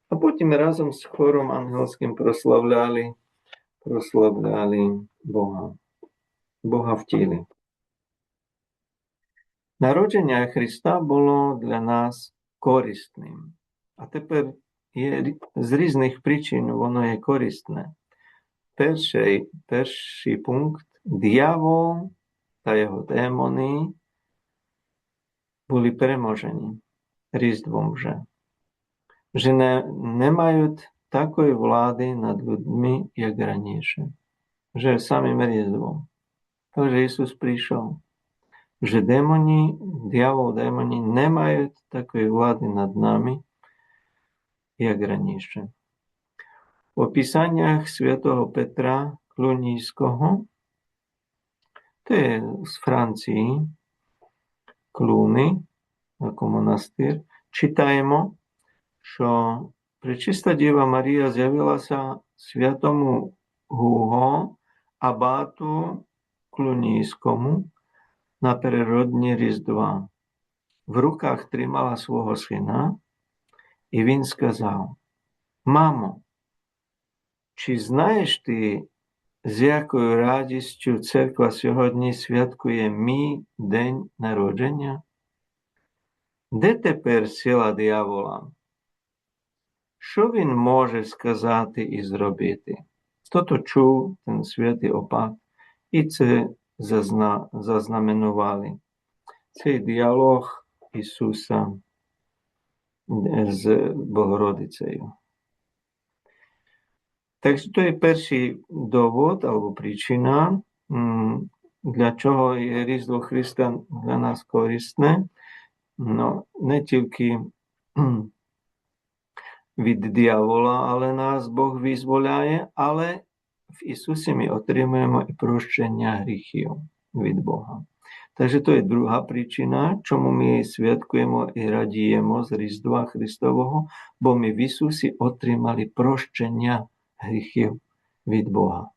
а потім разом з хором ангельським прославляли Бога в тілі. Народження Христа було для нас корисним. А тепер з різних причин воно є корисне. Перший пункт. Диявол та його демони були переможені Різдвом вже. Вже не мають такої влади над людьми, як раніше. Вже самим Різдвом. Тож Ісус прийшов. Вже диявол, демони не мають такої влади над нами, як раніше. В описаннях святого Петра Клунійського, to je z Франції, Клуни, jako монастир, читаємо, що Пречиста Діва Марія з'явилася святому Гуго, абату Клунійському, напередодні Різдва. В руках тримала свого сина, і він сказав: «Мамо, чи знаєш ти, з якою радістю церква сьогодні святкує мій день народження? Де тепер сила диявола? Що він може сказати і зробити?» Toto чув ten святий опат, і це зазнаменували. Цей діалог Ісуса з Богородицею. Takže to je перший довод або причина, для чого є Різдво Христа для нас корисне. No, не тільки від диявола, але нас Бог визволяє, але в Ісусі ми отримуємо і прощення гріхів від Бога. Takže to je druhá причина, чому ми святкуємо і радіємо з Різдва Христового, бо ми в Ісусі отримали прощення гріхів від Бога.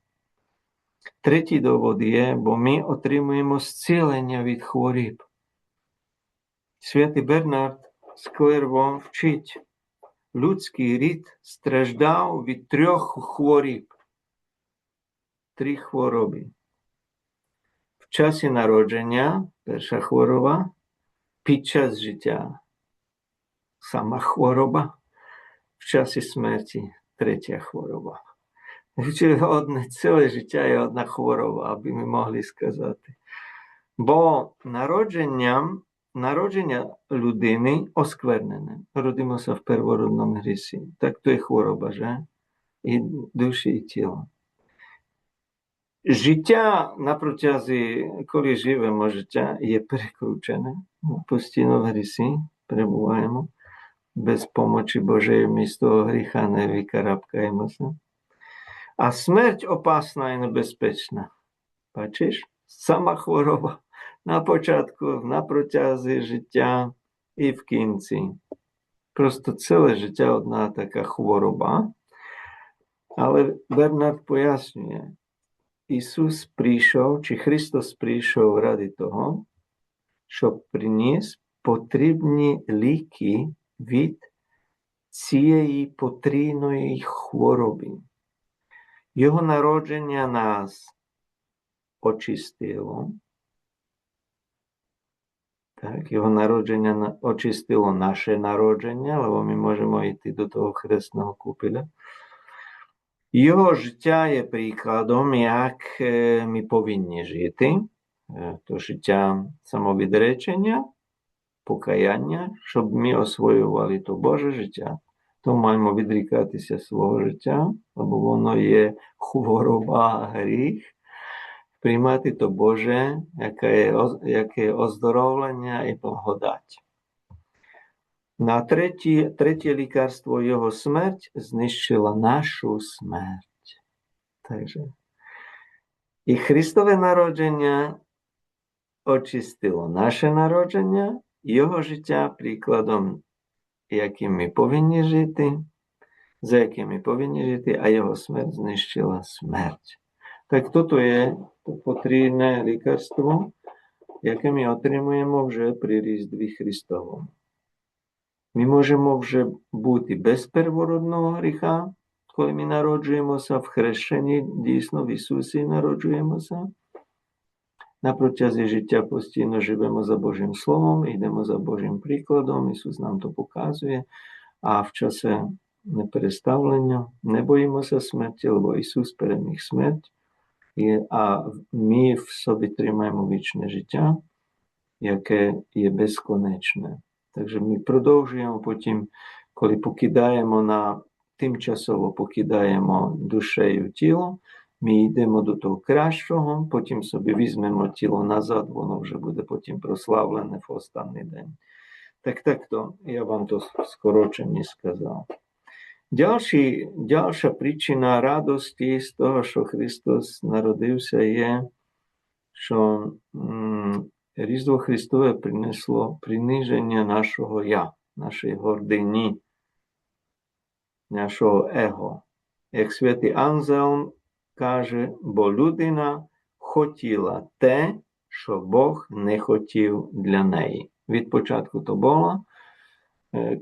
Третій довод є, бо ми отримуємо зцілення від хворіб. Святий Бернард з Клерво вчить, людський рід страждав від 3 хворіб. 3 хвороби. В часі народження – перша хвороба, під час життя – сама хвороба, в часі смерті – третя хвороба. Ціле життя є одна хвороба, аби ми могли сказати. Бо народження людини осквернене. Родимося в первородному грісі. Так то є хвороба, же? І душі, і тіла. Життя на протязі, коли живемо життя, є перекручене. Постійно в грісі перебуваємо. Без помочі Божої ми з того гріха не викарабкаємося. А смерть опасна і небезпечна. Бачиш? Сама хвороба на початку, на протязі життя і в кінці. просто celé життя одна така хвороба. Але Бернард пояснює, Ісус прийшов, чи Христос прийшов ради того, щоб приніс потрібні ліки від цієї потрійної хвороби. Його народження нас очистило. Так, його народження очистило наше народження, але ми можемо йти до того хресного купеля. Його життя є прикладом, як ми повинні жити. То життя самовідречення, покаяння, щоб ми освоювали то Боже життя, то маємо відрікатися свого життя, бо воно є хвороба, гріх, приймати то Боже, яке оздоровлення і благодать. На третє лікарство його смерть знищила нашу смерть. Takže. І Христове народження очистило наше народження, його життя прикладом, яким ми повинні жити, за яким ми повинні жити, а його смерть знищила смерть. Так toto є потрійне лікарство, яке ми отримуємо вже при різдві Христовому. Ми можемо вже бути без первородного гріха, коли ми народжуємося в хрещенні, дійсно в Ісусі народжуємося. На протязі життя постійно живемо за Божим Словом, йдемо за Божим прикладом, Ісус нам то показує, а в часі непереставлення не боїмося смерті, бо Ісус переміг смерть, а ми в собі тримаємо вічне життя, яке є безконечне. Takže my продовжуємо потім, коли тимчасово покидаємо душею тіло, ми йдемо до того кращого, потім собі візьмемо тіло назад, воно вже буде потім прославлене в останній день. Так-то, я вам то скорочені сказав. Дальша причина радості з того, що Христос народився, є, що Різдво Христове принесло приниження нашого «я», нашої гордині, нашого его. Як святий Анзелм каже, бо людина хотіла те, що Бог не хотів для неї. Від початку то було,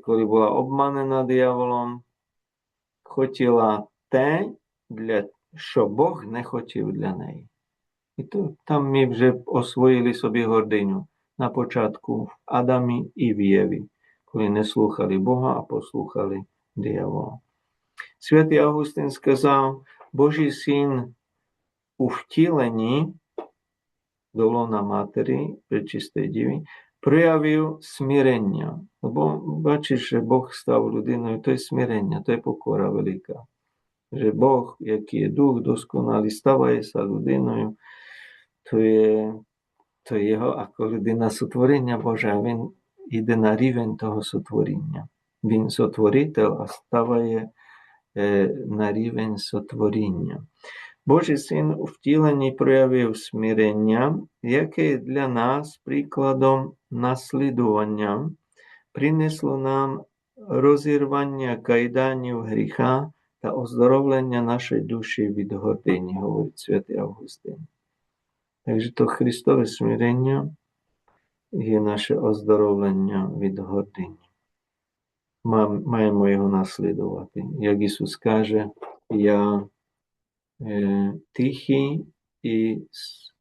коли була обманена дияволом, хотіла те, що Бог не хотів для неї. І то там ми вже освоїли собі гординю на початку в Адамі і в Єві, коли не слухали Бога, а послухали диявола. Святий Августин сказав, Божий Син у втіленні до лона матері, Пречистої Діви, проявив смирення. Бо бачиш, що Бог став людиною, то є смирення, то є покора велика. Що Бог, який є Дух досконалий, ставається людиною, то є його, ako людина сотворення Боже, а він йде на рівень того сотворіння. Він сотворитель, а ставає на рівень сотворіння. Божий Син у втіленні проявив смирення, яке для нас прикладом наслідування принесло нам розірвання кайданів гріха та оздоровлення нашої душі від гордині, говорить святий Августин. Takže to Христове смирення є наше оздоровлення від гордині. Маємо його наслідувати. Як Ісус каже, я тихий і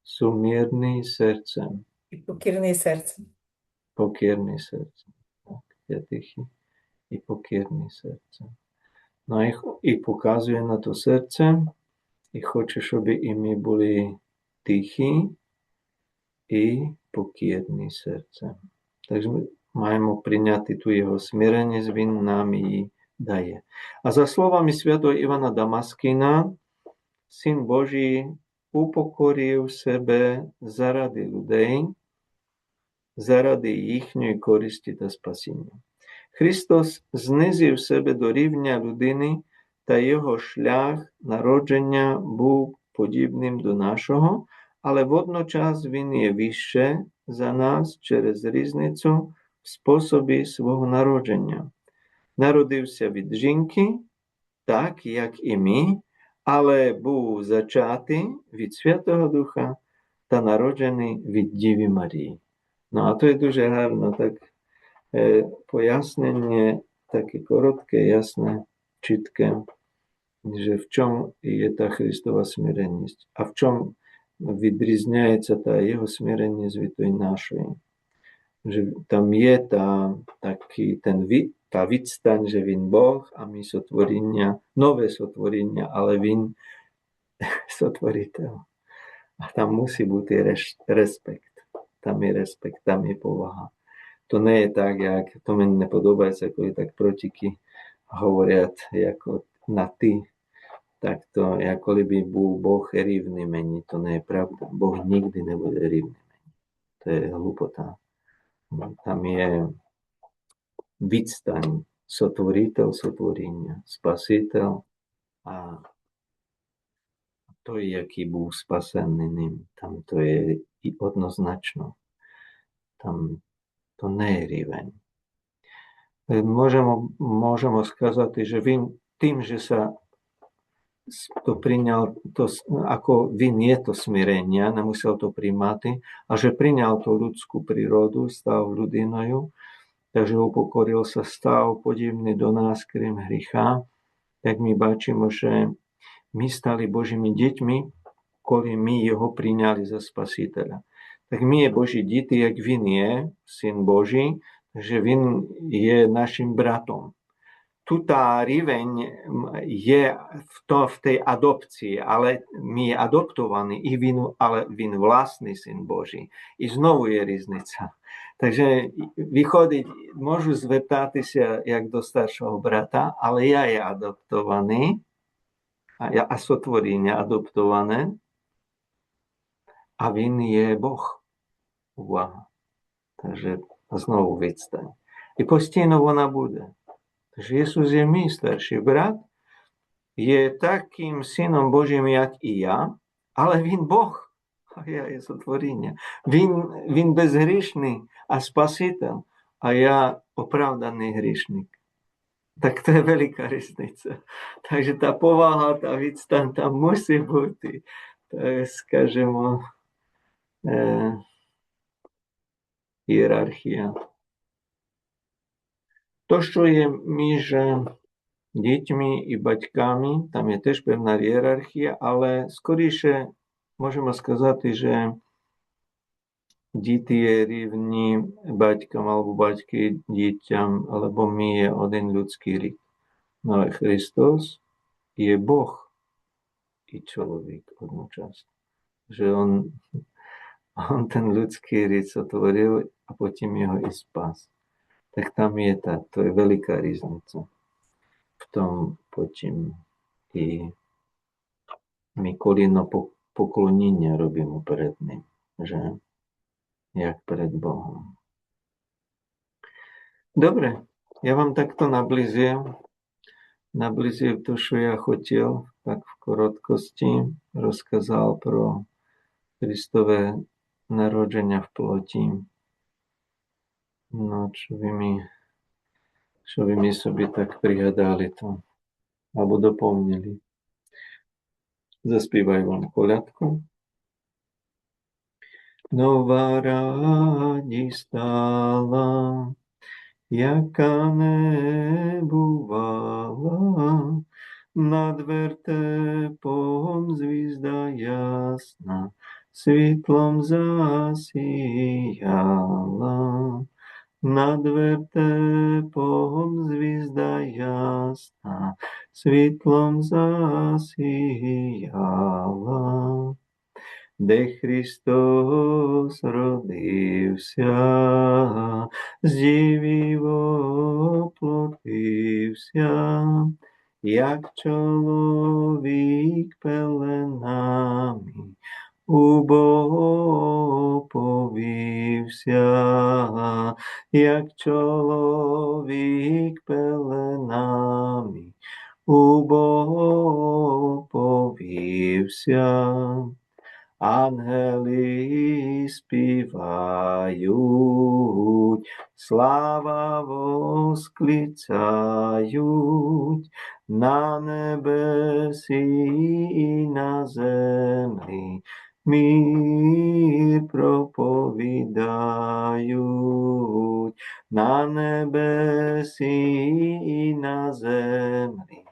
сумирний серцем. І покірний серцем. Покірний серцем. Так, я тихий і покірний серцем. Ну, і показує на то серце, і хоче, щоб і ми були тихі і покірні серцем. Takže ми маємо прийняти ту його смиреність, він нам її дає. А за словами святого Івана Дамаскіна, Син Божий упокорив себе заради людей, заради їхньої користі та спасіння. Христос знизив себе до рівня людини, та його шлях народження був подібним до нашого, але водночас він є вище за нас через різницю в способі свого народження. Народився від жінки, так, як і ми, але був зачатий від Святого Духа та народжений від Діви Марії. Ну, а то є дуже гарно так пояснення, таке коротке, ясне, чітке, że w czym jest ta Chrystowa смиренність, а в чому відрізняється та його смиренність від тої нашої. Że там є та відстань, що він Бог, а ми сотворіння, нове сотворіння, але він сотворитель. А там мусить бути респект. Там є респект, там є повага. То не є так, як, то мені не подобається, коли так протики говорять, як от на ти. Так то, як коли би був Бог рівний мені, то не є правда. Бог ніколи не буде рівний мені. То є глупота. Там є відстань, сотворитель сотворіння, спаситель, а той, який був спасений ним, там то є і однозначно. Там то не є рівень. Можемо сказати, що він тим же to priňal to, ako vin je to smирення, nemusel to príjmati, a že priňal to ľudskú prírodu, stav ľudinою, takže upokoril sa stav podivný do nás krem hricha, tak my bачимо, že my stali Božími deťmi, коли ми його прийняли за Спасителя. Так ми є Божі діти, як він є, Син Божий, takže він є нашим братом. Тут рівень є в тій адопції, але ми є адоптовані, але він власний Син Божий. І знову є різниця. Takže виходить, можу звертатися як до старшого брата, але я є адоптований, а сотворіння адоптоване, а він є Бог. Увага. Takže знову відстань. І постійно вона буде. Тож Ісус є мій старший брат, є таким Сином Божим, як і я, але Він Бог, а я є сотворіння. Він безгрішний, а Спаситель, а я оправданий грішник. Так це велика різниця. Takže та повага, та відстань там мусить бути, так, скажімо, ієрархія. То, що є між дітьми і батьками, там є теж певна ієрархія, але скоріше можемо сказати, що діти є рівні батькам або батьки дітям, або ми є один людський рід. Но Христос є Бог і чоловік одночасно. Що Он ten людський рід сотворив, а потім його і спас. Так там є то є велика різниця. В тому потім і ми коліно поклоніння робимо перед ним, že? Як перед Богом. Добре, я вам такто наблизив то, що я хотів, так в короткості розказав про Христове народження в плоті. Ну, що ви ми собі так пригадали то, або доповнили. Заспівай вам колядку. Нова радість стала, яка не бувала, над вертепом звізда ясна, світлом засіяла. Над вертепом звізда ясна, світлом засіяла, де Христос родився, з Діви воплотився, як чоловік пеленами убого повівся, як чоловік пеленами убого повівся, Anheli spívajú, sláva vosklicajú, na nebesi i na zemi, mír propovídajú, na nebesi i na zemi,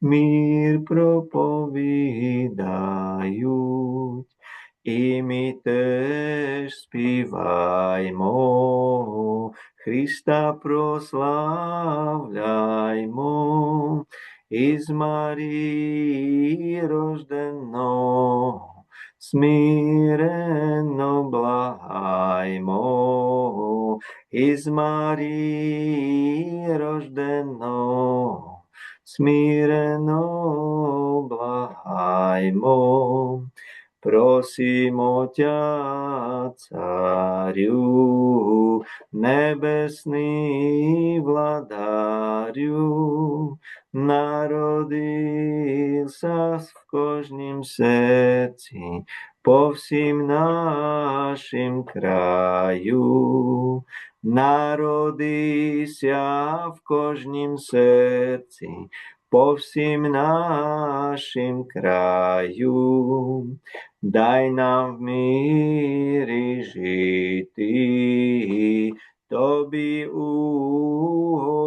mír propovídajú. I my tež spívajmo, Krista proslávľajmo, i z Marii roždeno, smíreno blahajmo, i z Marii roždeno, smíreno blahajmo. Prosím o ťa, Cáriu, nebesný vladáriu, narodil sa v kožním srdci, po vším našim kraju. Narodí sa v kožním srdci, po vším našim kraju. Daj nám v míri žity, Tobi uhodity,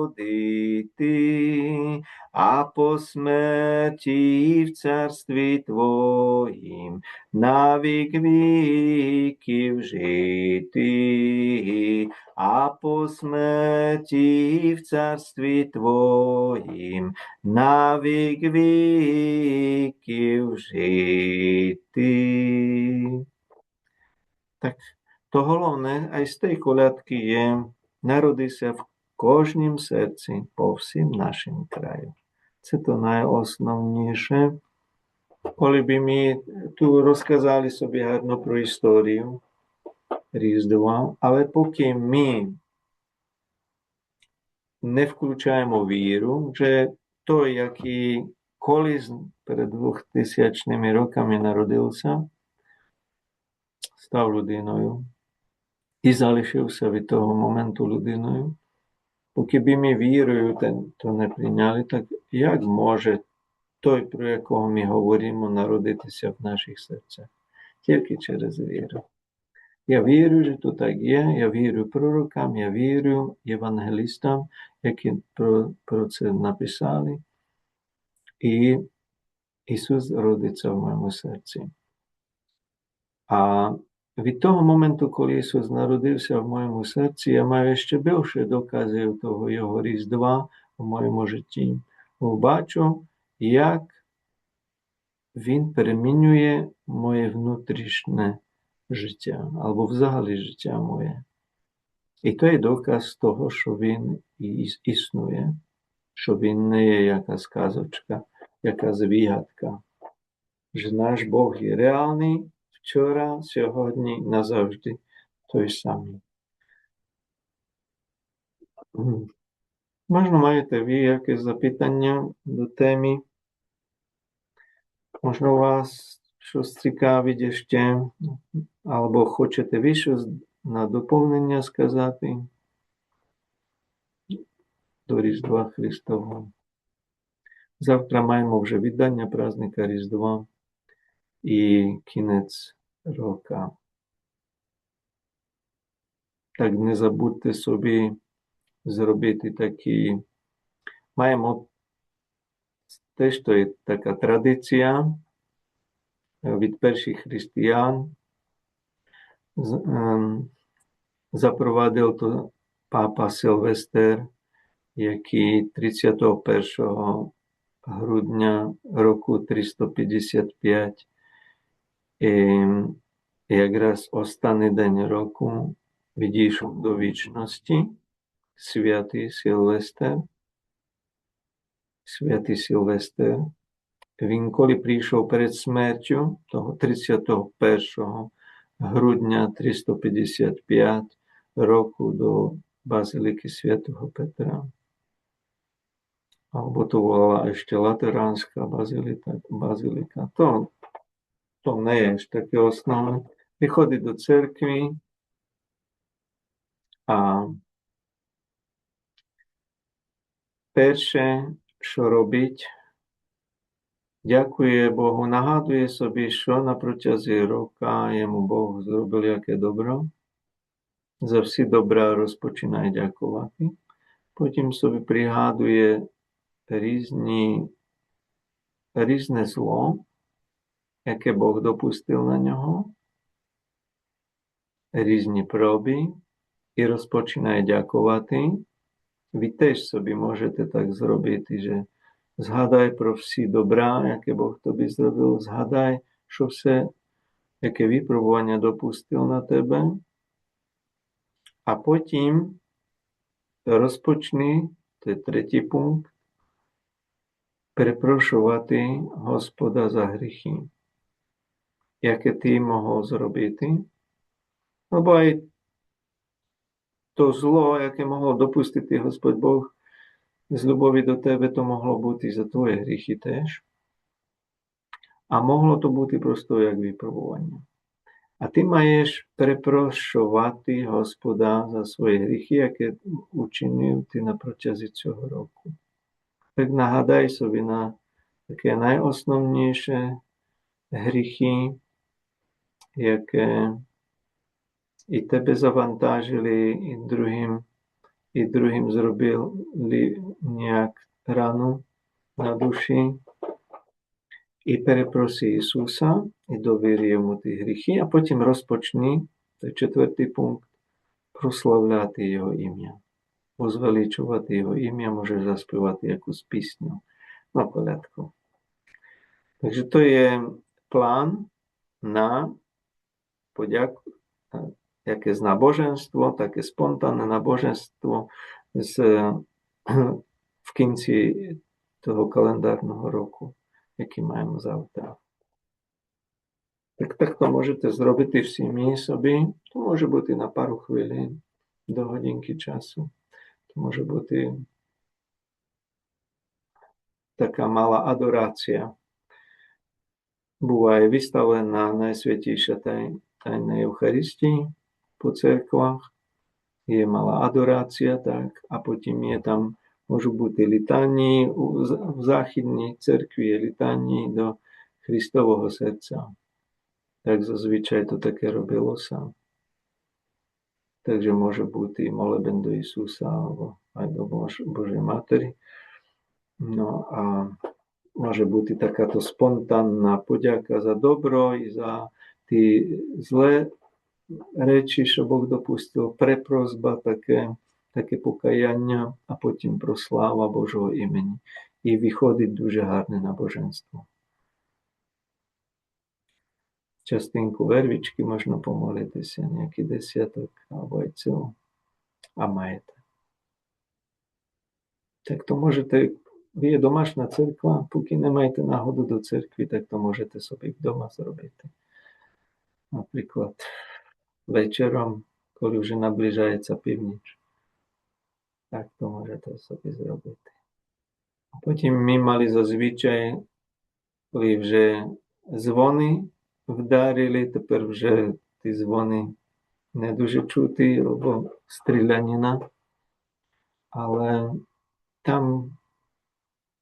a po smrti v carství Tvojim navík víky vžity, a po smrti v carství Tvojim navík víky vžity. Tak to hlavné aj z tej koľadky je, narodí sa v kožním srdci po vším našim kraju. To je to najosnovnejšie. Коли by mi tu rozkazali собі гарно про історію Різдва, але поки ми не включаємо віру, že той, який колись перед 2000 роками народився, став людиною і залишився від того моменту людиною, поки б ми вірою то не прийняли, так як може той, про якого ми говоримо, народитися в наших серцях? Тільки через віру. Я вірю, що то так є, я вірю пророкам, я вірю євангелістам, які про це написали, і Ісус родиться в моєму серці. А від того моменту, коли Ісус народився в моєму серці, я маю ще більше доказів того Його Різдва в моєму житті. Бачу, як Він перемінює моє внутрішнє життя, або взагалі життя моє. І то є доказ того, що Він існує, що Він не є якась казочка, якась вигадка. Що наш Бог є реальний, вчора, сьогодні, назавжди той самий. Можливо, маєте ви якесь запитання до теми? Можливо, вас щось цікавить ще, або хочете ви щось на доповнення сказати до Різдва Христового. Завтра маємо вже віддання праздника Різдва і кінець року. Так не забудьте собі зробити такі. Маємо теж то є така традиція від перших християн. Запровадив то папа Сильвестр, який 31 грудня року 355 якраз останній день року відійшов до вічності. Святий Сильвестр. Він коли прийшов перед смертю, того 31 грудня 355 року до Базилики Святого Петра. Або то була ще Латеранська базилика. То to nie je až také основné. Vychodiť do cerkvy a перше, що робить, дякує Богу, нагадує собі, що на протязі року йому Бог зробив яке добро. За всі добра розпочинає дякувати. Потім собі пригадує різне зло, яке Бог допустив на нього, різні проби, і розпочинає дякувати. Ви теж собі можете так зробити, že згадай про всі добра, яке Бог тобі зробив, згадай, що все, яке випробування допустив на тебе, а потім розпочни, to je tretí punkt, перепрошувати Господа за гріхи, яке ти mohol зробити, або aj to zlo, яке mohol допустити Господь Бог з любові до тебе, то могло бути за твої гріхи теж. А могло то бути просто як випробування. А ти маєш перепрошувати Господа за свої гріхи, які учинив ти на протязі цього року. Так нагадай собі на таке найосновніше гріхи, яке і тебе завантажили, і другим зробили ніяк рану на душі. І перепроси Ісуса, і довіри йому ті гріхи, а потім розпочни, це четвертий пункт, прославляти Його ім'я. Возвеличувати Його ім'я, можеш заспівати якусь пісню на колядку. Takže to je plán na poďaku, jaké z náboženstvo, také spontánne náboženstvo v konci toho kalendárneho roku, який маємо завтра. Так то можете зробити всі собі. То може бути на пару хвилин, до годинки часу. То може бути така мала адорація. Буває виставлена Найсвятіша Тайна Євхаристії по церквах. Є мала адорація, так, а потім є там, можуть бути літанії, в Західній церкві є літанії до Христового серця. Так зазвичай то таке робилося. Takže може бути молебен до Ісуса або до Божої Матері. No a може бути така то спонтанна подяка за добро і за ті зле речі, що Бог допустив, препросьба, таке покаяння, а потім прослава Божого імені. І виходить дуже гарне набоженство. Частинку вервічки можна помолитися, ніякий десяток або й цього, а маєте. Так то можете, ви є домашня церква, поки не маєте нагоду до церкви, так то можете собі вдома зробити. Наприклад, вечором, коли вже наближається північ, так то можете собі зробити. А потім ми мали зазвичай, коли вже дзвони вдарили, тепер вже ті дзвони не дуже чути, або стрілянина, але там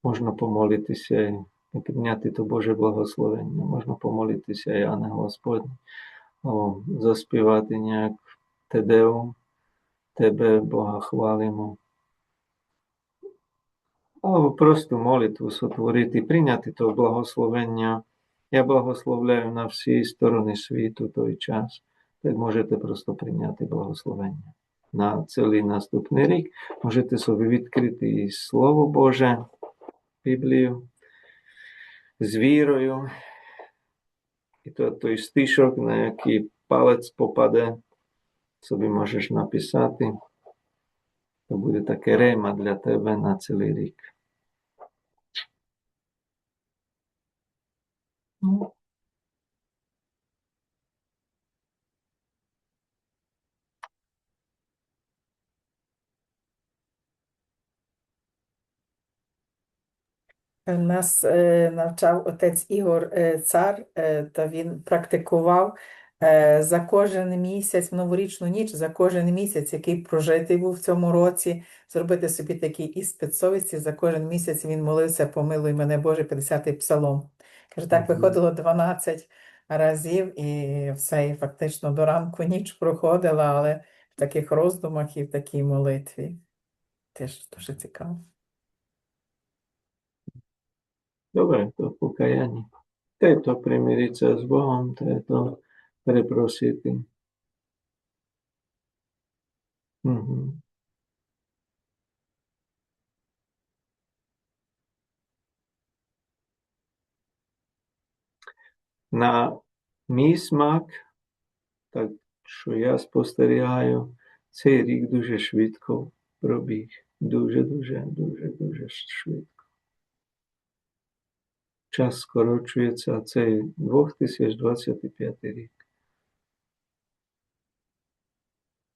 можна помолитися і прийняти то Боже благословення, можна помолитися і Ангел Господній, заспівати ніяк Тедеум, Тебе, Бога, хвалимо. Або просто молитву сотворити, прийняти то благословення. Я благословляю на всі сторони світу той час. Так можете просто прийняти благословення. На цілий наступний рік можете собі відкрити і Слово Боже, Біблію, з вірою. І той стишок, на який палець попаде, собі можеш написати. То буде таке рема для тебе на цілий рік. Нас навчав отець Ігор Цар, та він практикував за кожен місяць, в новорічну ніч, за кожен місяць, який прожитий був в цьому році, зробити собі такий іспит совісті. За кожен місяць він молився «Помилуй мене, Боже», 50-й псалом. Каже, так виходило 12 разів, і все, і фактично до ранку ніч проходила, але в таких роздумах і в такій молитві. Теж дуже цікаво. Dobre, to покаяние. To je to primiriť sa s Bohom, to je to preprosiť. Mhm. На мій смак, так що я спостерігаю, цей рік дуже швидко пробіг. Дуже швидко. Час скорочується, цей 2025 рік.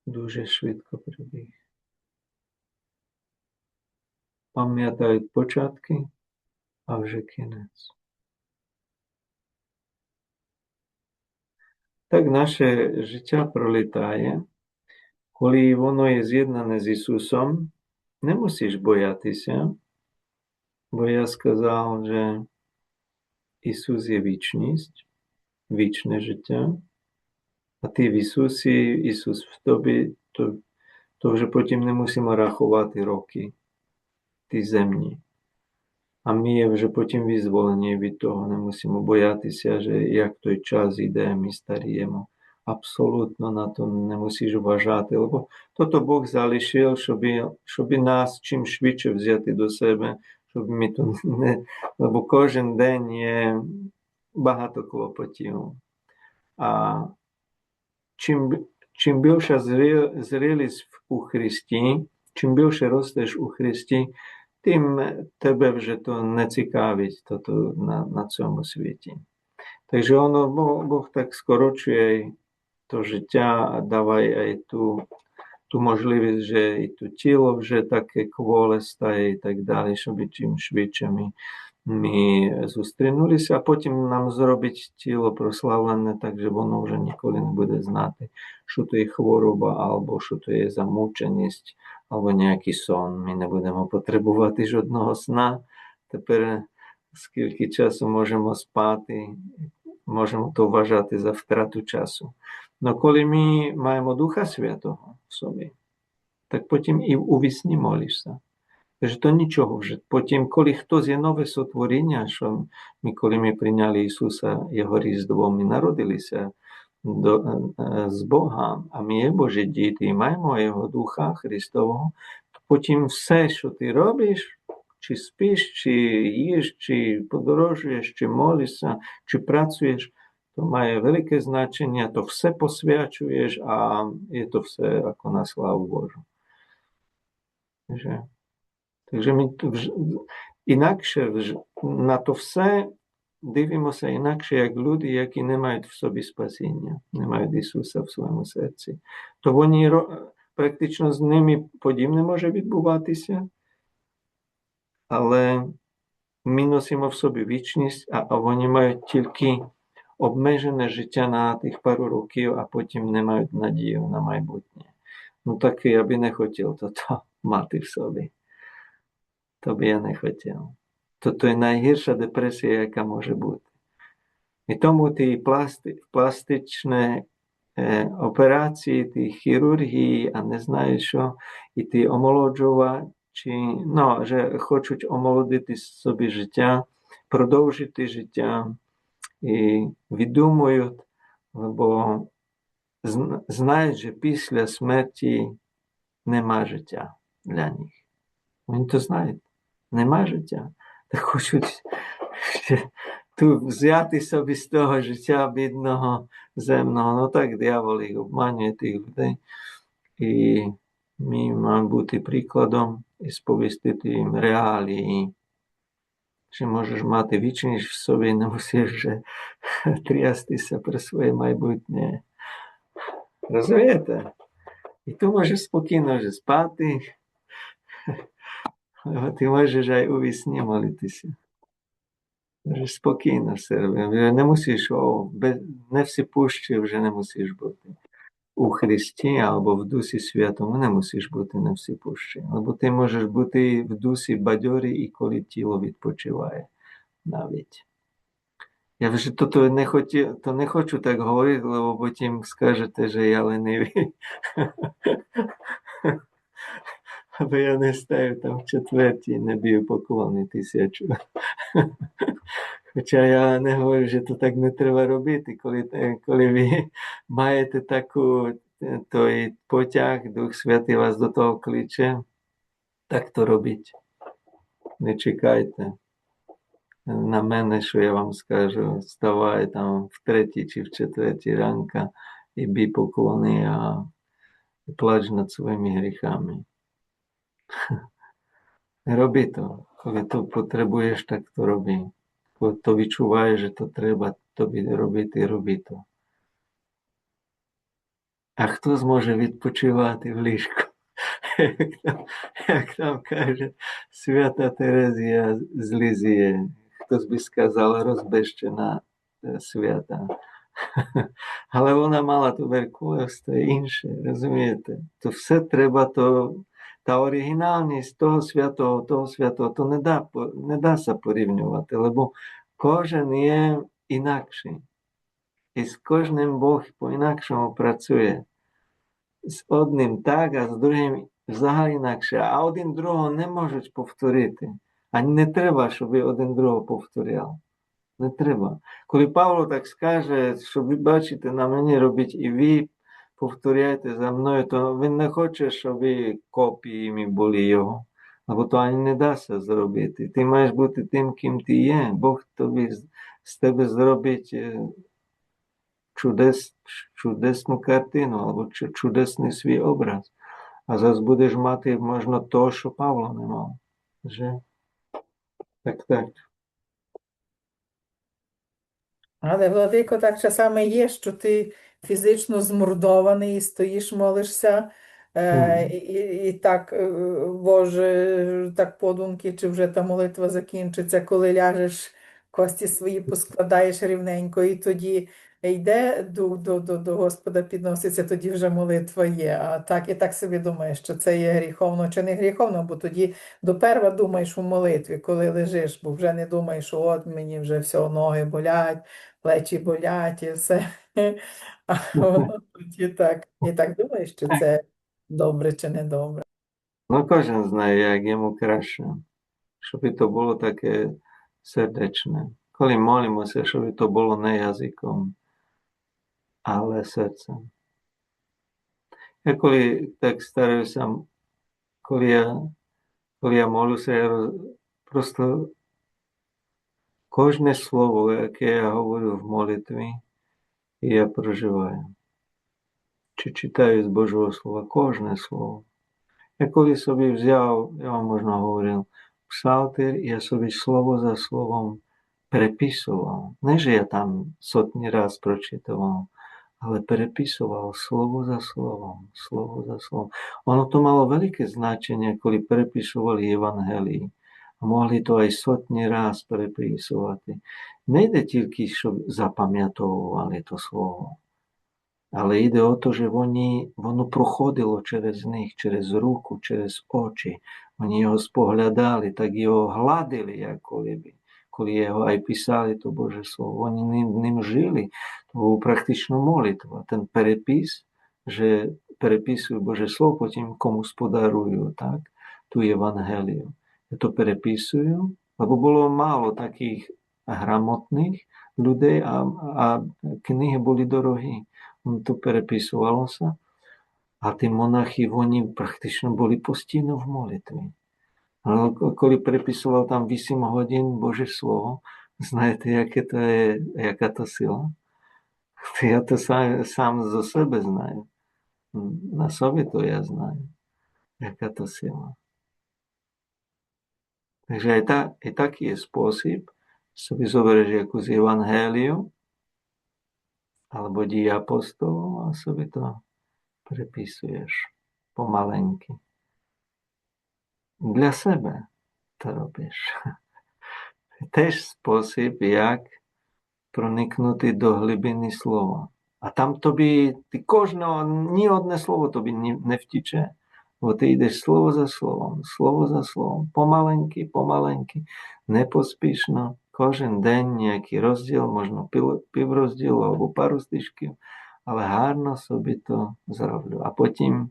Дуже швидко пробіг. Пам'ятають початки, а вже кінець. Так наше життя пролітає. Коли воно є з'єднане з Ісусом, не мусиш боятися, бо я сказав, що Ісус є вічність, вічне життя, а ти в Ісусі, Ісус в тобі, то вже потім не мусимо рахувати роки, ті земні. А ми є вже потім визволені від того, не мусимо боятися, що як той час йде, ми старіємо. Абсолютно на то не мусиш вважати, бо то Бог залишив, щоб нас чим швидше взяти до себе, щоб ми то не... Бо кожен день є багато клопотів. А чим більша зрілість у Христі, чим більше ростеш у Христі, тим тебе вже то не цікавить на цьому світі. Takže Бог так скорочує то життя, давай ту можливість, що і то тіло вже таке кволе стає і так далі, щоб чим швидше ми зустрінулися, а потім нам зробить тіло прославлене, так що воно вже ніколи не буде знати, що то є хвороба, або що то є замученість, або ніякий сон. Ми не будемо потребувати жодного сна. Тепер скільки часу можемо спати, можемо то вважати за втрату часу. Но коли ми маємо Духа Святого в собі, так потім і у вісні молишся. Тож то нічого вже. Потім, коли хтось є нове сотворіння, що коли ми прийняли Ісуса, Його Різдво, ми народилися з Бога, а ми є Божі діти і маємо Його Духа Христового, то потім все, що ти робиш, чи спиш, чи їш, чи подорожуєш, чи молишся, чи працюєш, то має велике значення, то все посвячуєш, а є то все як на славу Божу. Takže my інакше на то все дивимося інакше, як люди, які не мають в собі спасіння, не мають Ісуса в своєму серці. То вони практично з ними подібне може відбуватися, але ми носимо в собі вічність, а вони мають тільки обмежене життя на тих пару років, а потім не мають надію на майбутнє. Ну так я би не хотів то мати в собі. То би я не хотів. То є найгірша депресія, яка може бути. І тому ті пластичні операції, ті хірургії, а не знаю що, і ті омолоджувачі, що хочуть омолодити собі життя, продовжити життя, і віддумують, бо знають, що після смерті нема життя для них. Вони то знають. Нема життя, так хочуть ту взяти собі з того життя бідного, земного. Ну так диявол їх обманює тих людей. І ми маємо бути прикладом і сповістити їм реалії. Чи можеш мати вічність в собі, не мусиш вже трястися про своє майбутнє. Розумієте? І ти можеш спокійно вже спати, ти можеш й у вісні молитися. Že spokійно все робимо. Не мусиш, не всепущий вже не мусиш бути. У Христі або в Дусі Святому не мусиш бути не всепущий. Або ти можеш бути в Дусі бадьорий, і коли тіло відпочиває навіть. Я вже то не хочу так говорити, бо потім скажете, що я ленивий. Або я не стаю там в четвертій, не б'ю поклони 1000. Хоча я не говорю, що то так не треба робити, коли ви маєте той потяг, Дух Святий вас до того кличе, так то робіть. Не чекайте на мене, що я вам скажу, вставай там в 3 чи в 4 ранка і бій поклони, а плач над своїми гріхами. Роби то. Коли то потребуєш, так то роби. Коли то відчуваєш, що то треба тобі робити, роби то. А хто зможе відпочивати в ліжку? Як там каже свята Терезія з Лізії, хтось би сказав, розбещена свята. Але вона мала туберкульоз та інше, розумієте? То все треба, та оригінальність того святого, то не дається порівнювати, бо кожен є інакший. І з кожним Бог по-інакшому працює. З одним так, а з другим взагалі інакше. А один другого не можуть повторити. А не треба, щоб один другого повторяв. Не треба. Коли Павло так скаже, що ви бачите на мені, робіть і ви повторяйте за мною, то він не хоче, щоб ви копіями були його. Або то ані не дасться зробити. Ти маєш бути тим, ким ти є. Бог тобі з тебе зробить чудесну картину або чудесний свій образ. А зараз будеш мати, можна, того, що Павло не мав. Вже? Так. Але, Владико, так часами є, що ти фізично змордований і стоїш, молишся, і так, Боже, так подумки, чи вже та молитва закінчиться, коли ляжеш, кості свої поскладаєш рівненько, і тоді йде дух до Господа, підноситься, тоді вже молитва є. А так і так собі думаєш, що це є гріховно чи не гріховно, бо тоді доперва думаєш у молитві, коли лежиш, бо вже не думаєш, що от мені вже все, ноги болять, плечі болять і все. А воно тоді так. І так думаєш, чи це добре чи не добре. Ну, кожен знає, як йому краще. Щоб то було таке сердечне. Коли молимося, щоб то було не язиком, але серцем. Я коли так стараюся, коли я молюся, я просто кожне слово, яке я говорю в молитві, я проживаю. Чи читаю з Божого Слова, кожне слово. Я коли собі взяв, я вам можна говорив, псалтир, я собі слово за словом переписував. Не, що я там сотні раз прочитував, але переписував слово за словом, слово за словом. Воно то мало велике значення, коли переписували Євангелії. Могли то й сотні раз переписувати. Не йде тільки, щоб запам'ятовували то слово. Але йде о то, що воно проходило через них, через руку, через очі. Вони його споглядали, так його гладили, як коли його ай писали, то Боже Слово. Вони ним жили, то був практично молитва. Ten перепис, що переписую Боже Слово, потім комусь подарую, так, ту Євангелію. Я то переписую, бо було мало таких грамотних людей, а книги були дорогі. То переписувалося, а ті монахи, вони практично були постійно в молитві. Але коли переписував там 8 годин Боже Слово, знаєте, яка то сила? Я то сам за себе знаю. На собі то я знаю, яка то сила. Takže i tak je spôsob, собі зобереш якусь Євангелію, alebo дії апостолів, а собі то переписуєш помаленьки. Для себе to robisz. теж спосіб, як проникнути до глибини слова. А там тобі, ні одне слово тобі не втіче. Бо ти йдеш слово за словом, помаленьки, непоспішно. Кожен день ніякий розділ, можна піврозділу або пару стишків, але гарно собі то зроблю. А потім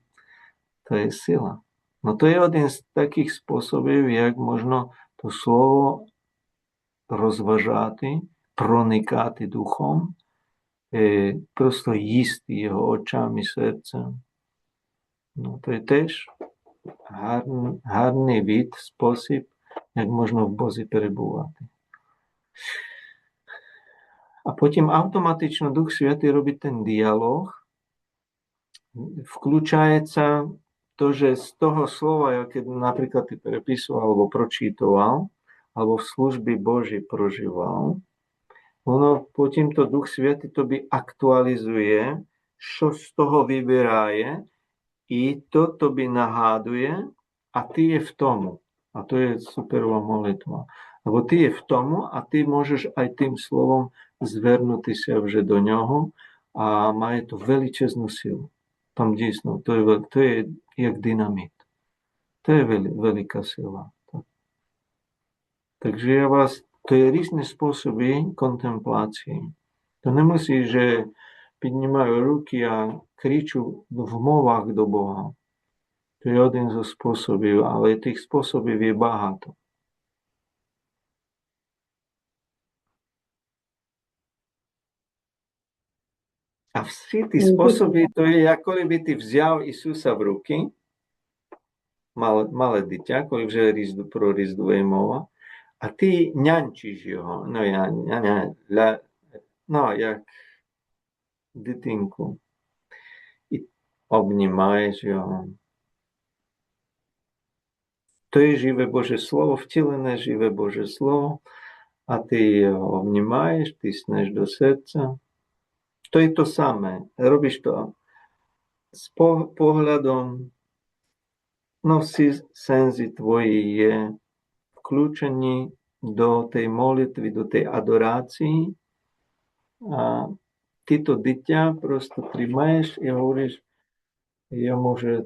то є сила. Ну, то є один з таких способів, як можна то слово розважати, проникати духом, просто їсти його очами, серцем. Ну, то є теж гарний від, спосіб, як можна в Бозі перебувати. А потім автоматично Дух Святий робить ten діалог, включається то, že z toho slova, jaké napríklad ty prepisoval, alebo pročítoval, alebo v služby Boží prožíval, ono потім to Дух Святий тобі актуалізує, що з того вибирає, і то тобі нагадує, а ти є в тому. А то є суперова молитва. Або ти є в тому, а ти можеш ай тим словом звернутися вже до нього, а має то величезну силу. Там дійсно, то є як динаміт. То є велика сила. Takže ja vás, to je rізні способи контемплації. То не мусí, že піднімаю руки, а кричу в мовах до Бога. To je один зі способів, але тих способів є багато. А всі ті способи, то є, як коли би ти взяв Ісуса в руки, мале дитя, коли вже про Різдво є мова, а ти нянчиш його, як дитинку, і обнімаєш його. То є живе Боже Слово, втілене живе Боже Слово, а ти його обнімаєш, тиснеш до серця. То є то саме. Робиш то з поглядом, всі сенси твої є включені до тієї молитви, до тієї адорації. А ти то дитя просто тримаєш і говориш йому, що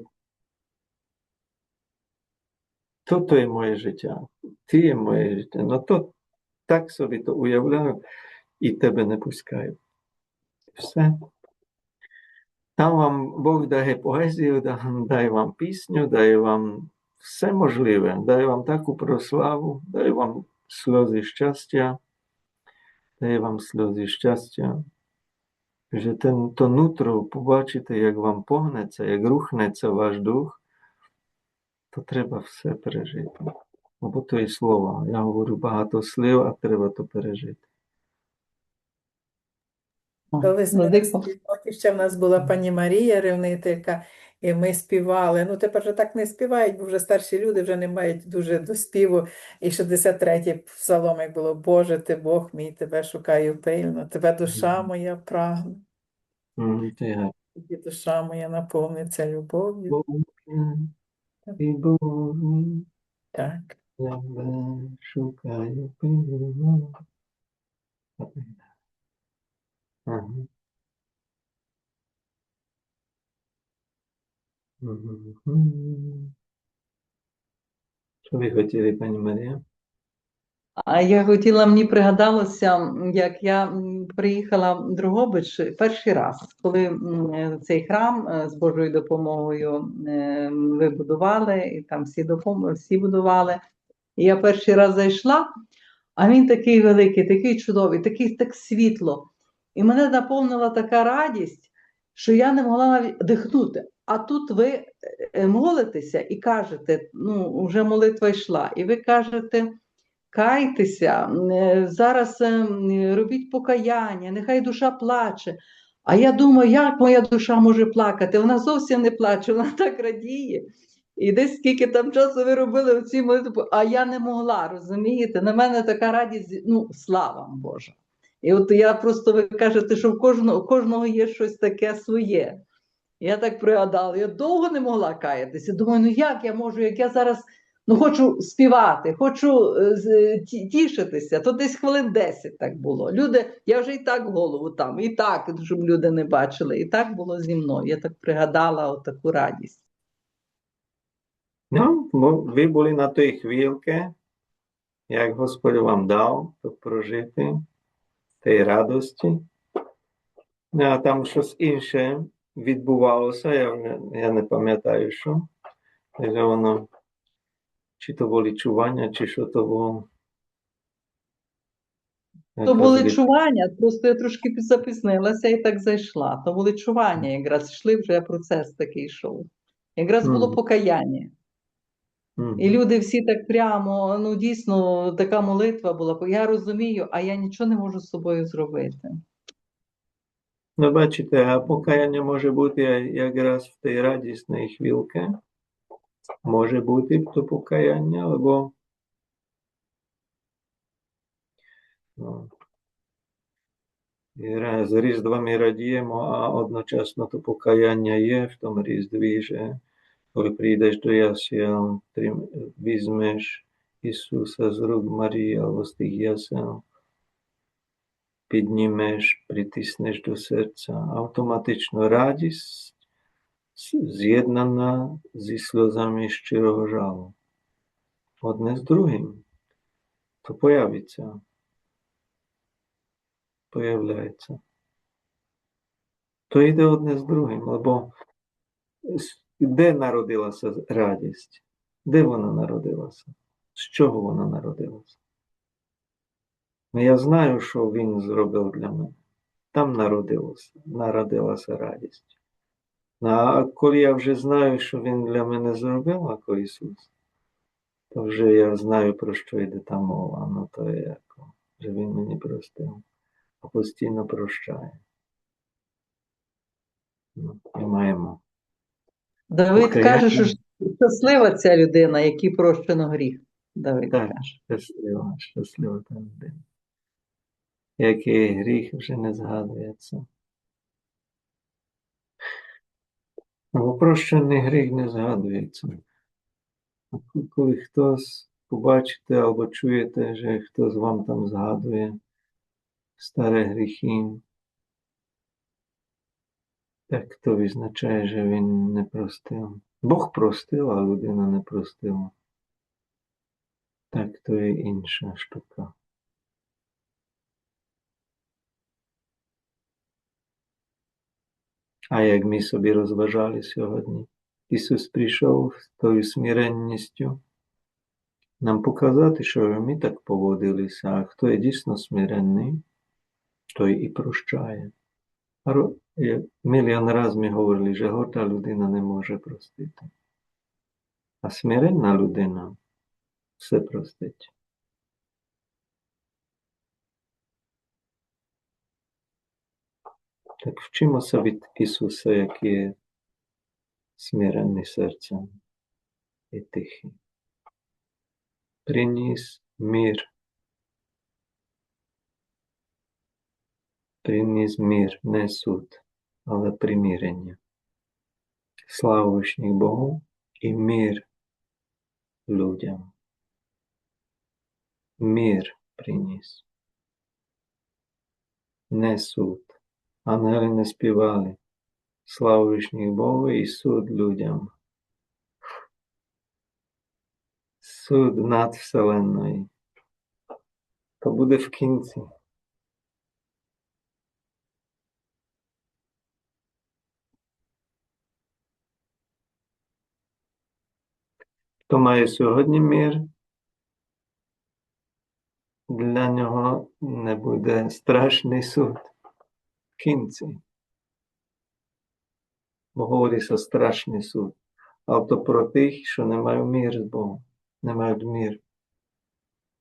то є моє життя, ти є моє життя. Ну то так собі то уявляю і тебе не пускаю. Все. Там вам Бог дає поезію, дає вам пісню, дає вам все можливе, дає вам таку прославу, дає вам сльози щастя, що то нутро побачите, як вам погнеться, як рухнеться ваш дух, то треба все пережити. Бо то є слова. Я говорю багато слів, а треба то пережити. Колись ми на співпоті ще в нас була пані Марія, ревнителька, і ми співали. Ну, тепер вже так не співають, бо вже старші люди вже не мають дуже до співу. І 63-й псалом, як було: Боже, ти Бог мій, тебе шукаю пильно, тебе душа моя прагне. Тоді душа моя наповниться любов'ю. І Бог мій, Так. тебе шукаю пильно. Ага. Що ви хотіли, пані Марія? А я хотіла, мені пригадалося, як я приїхала в Дрогобич перший раз, коли цей храм з Божою допомогою вибудували, і там всі будували. І я перший раз зайшла, а він такий великий, такий чудовий, так світло. І мене наповнила така радість, що я не могла навіть дихнути. А тут ви молитеся і кажете, вже молитва йшла, і ви кажете: кайтеся, зараз робіть покаяння, нехай душа плаче. А я думаю, як моя душа може плакати? Вона зовсім не плаче, вона так радіє. І десь скільки там часу ви робили оці молитви, а я не могла, розумієте? На мене така радість, слава вам Божа. І от я просто, ви кажете, що у кожного є щось таке своє. Я так пригадала, я довго не могла каятися. Думаю, як я можу, як я зараз Ну, хочу співати, хочу тішитися, то десь хвилин 10 так було. Люди, я вже і так голову там, і так, щоб люди не бачили, і так було зі мною. Я так пригадала отаку радість. No, vy boli na tej chvíľke, jak Hospod vám dal to прожити, tej радості. Ну, а там щось інше відбувалося, я не пам'ятаю, що. Takže воно, чи то були чування, чи що то було. То були чування, просто я трошки запізнилася і так зайшла. То були чування, якраз йшли вже процес такий йшов. Якраз було покаяння. І люди всі так прямо, ну дійсно, така молитва була. Я розумію, а я нічого не можу з собою зробити. Ну, бачите, а покаяння може бути якраз в тій радісній хвилці. Може бути то покаяння, або ну, з Різдвами радіємо, а одночасно то покаяння є в тому Різдві, що коли прийдеш до ясел, візьмеш Ісуса з рук Марії або з тих ясел, піднімеш, притиснеш до серця, автоматично радість з'єднана зі сльозами щирого жалу. Одне з другим, то появляється. То йде одне з другим, бо де народилася радість? Де вона народилася? З чого вона народилася? Я знаю, що він зробив для мене. Там народилася радість. А коли я вже знаю, що він для мене зробив, як Ісус, то вже я знаю, про що йде та мова. Ну, то є як, що він мені простив, а постійно прощає. Ну, і маємо. Давид каже, що щаслива ця людина, якій прощено гріх. Давид каже. Щаслива та людина. Який гріх вже не згадується. Бо прощений гріх не згадується. Коли хтось побачите або чуєте, що хтось вам там згадує старі гріхи, так то визначає, що він не простив. Бог простив, а людина не простила. Так то є інша штука. А як ми собі розважали сьогодні, Ісус прийшов з тою смиренністю нам показати, що ми так поводилися, а хто є дійсно смиренний, той і прощає. Мільйон раз ми говорили, що горда людина не може простити. А смиренна людина все простить. Так вчимося від Ісуса, який є смиренний серцем і тихий. Приніс мир. Приніс мир, не суд, але примирення. Слава вишніх Богу і мир людям. Мир приніс. Не суд. Ангели не співали. Слава вишніх Богу і суд людям. Суд над Вселенною. То буде в кінці. Хто має сьогодні мир, для нього не буде страшний суд в кінці. Бо говориться страшний суд. А то про тих, що не мають мир з Богом, не мають мир,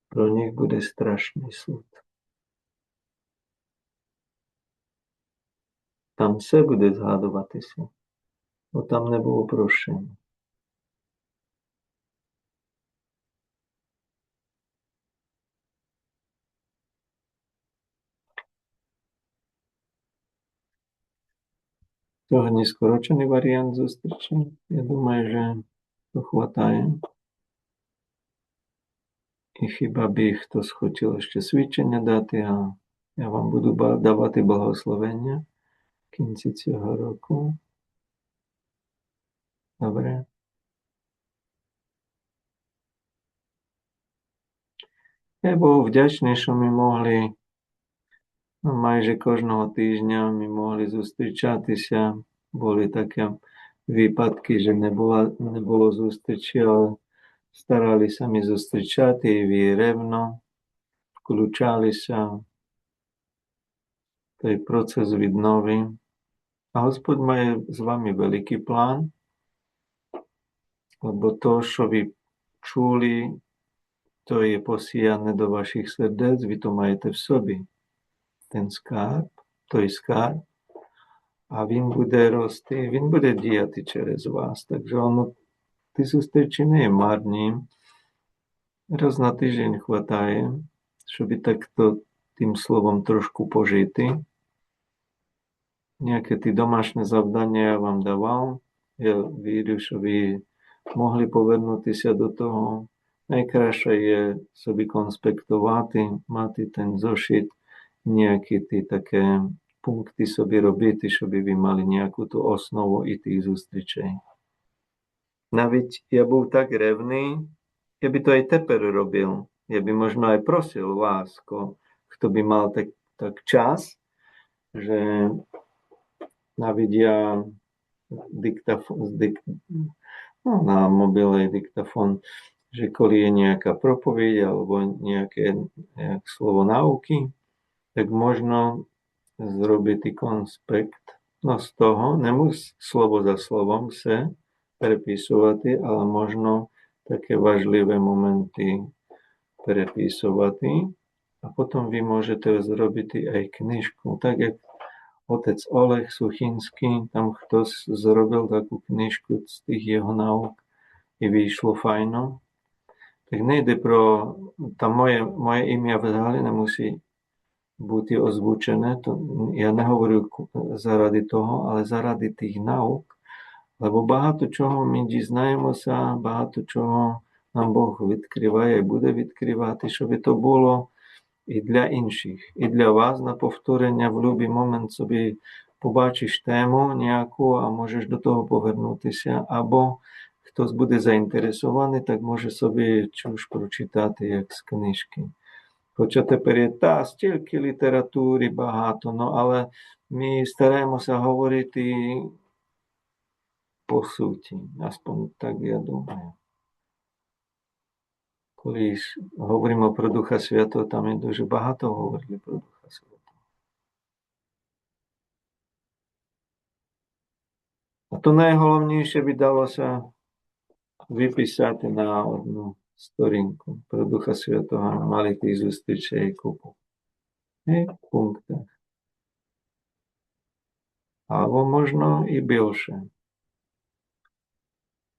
про них буде страшний суд. Там все буде згадуватися, бо там не було прощення. Сьогодні скорочений варіант зустрічі. Я думаю, що хватає. І хіба би хтось хотів ще свідчення дати, а я вам буду давати благословення в кінці цього року. Добре? Я був вдячний, що ми могли майже кожного тижня ми могли зустрічатися. Були такі випадки, що не було зустрічі, але старалися ми зустрічати і ви ревно включалися в той процес віднови. А Господь має з вами великий план, бо то, що ви чули, то є посіяне до ваших сердець, ви то маєте в собі. Ten скарб, той скарб, а він буде рости, він буде діяти через вас. Takže ті зустрічі не є марні. Раз на тиждень хватає, щоб так тим словом трошку пожити. Nejaké ті домашні завдання я вам давав. Я вірю, що ви могли повернутися до того. Найкраще є собі конспектувати, мати ten зошит, nejaké ті таке пункти собі робити, щоб ви мали nejakú ту основу і тих зустрічей. Навіть я був так ревний, я би то aj тепер робив. Я би možno aj prosil vás, kto by mal tak čas, že навіть я на мобile диктофон, že коли є nejaká проповідь або nejaké слово науки, так можна зробити конспект. З того не мусить слово за словом все переписувати, але можна такі важливі моменти переписувати, а потім ви можете зробити aj книжку. Так як отець Олег Сухінський, там хтось зробив таку книжку з тих його наук і вийшло файно. Так не йде про, там моє ім'я взагалі не мусить бути озвучене, то я не говорю заради того, але заради тих наук, лебо багато чого ми дізнаємося, багато чого нам Бог відкриває і буде відкривати, щоб то було і для інших, і для вас на повторення в будь-який момент собі побачиш тему ніяку, а можеш до того повернутися, або хтось буде заінтересований, так може собі чуж прочитати, як з книжки. Хоча тепер є стільки літератури багато, але ми стараємося говорити по суті, aspoň так я думаю. Коли говоримо про Духа Святого, там є дуже багато говорили про Духа Святого. А то найголовніше віддалося виписати на одну сторінку про Духа Святого, мали тих зустрічей купу. І в пунктах. Або можна і більше.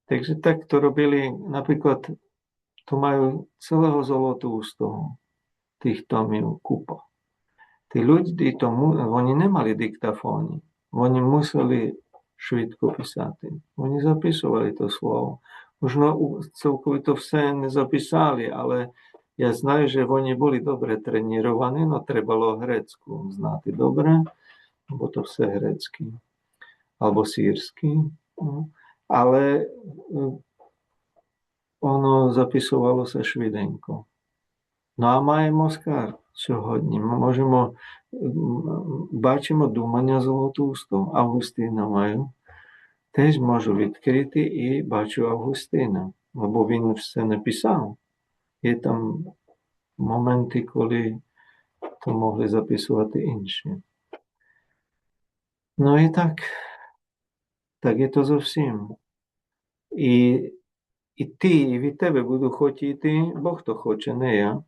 Takže tak to robili, napríklad to majú celého zolotu z toho, tých tomів купа. Ті люди, вони не мали диктофони, вони мусили швидко писати. Вони записували то слово. Можливо, цілковито все не записали, але я знаю, що вони були добре треновані, але треба було грецьку знати добре, бо то все грецький, або сирський. Але воно записувалося швиденько. А маємо скарб сьогодні. Ми бачимо думання Золотоустого. Августина маю. Теж можу відкрити і бачу Августина. Бо він все написав. Є там моменти, коли то могли записувати інші. І так. Так є то зовсім. І ти, і від тебе буду хотіти, бо хто хоче, не я.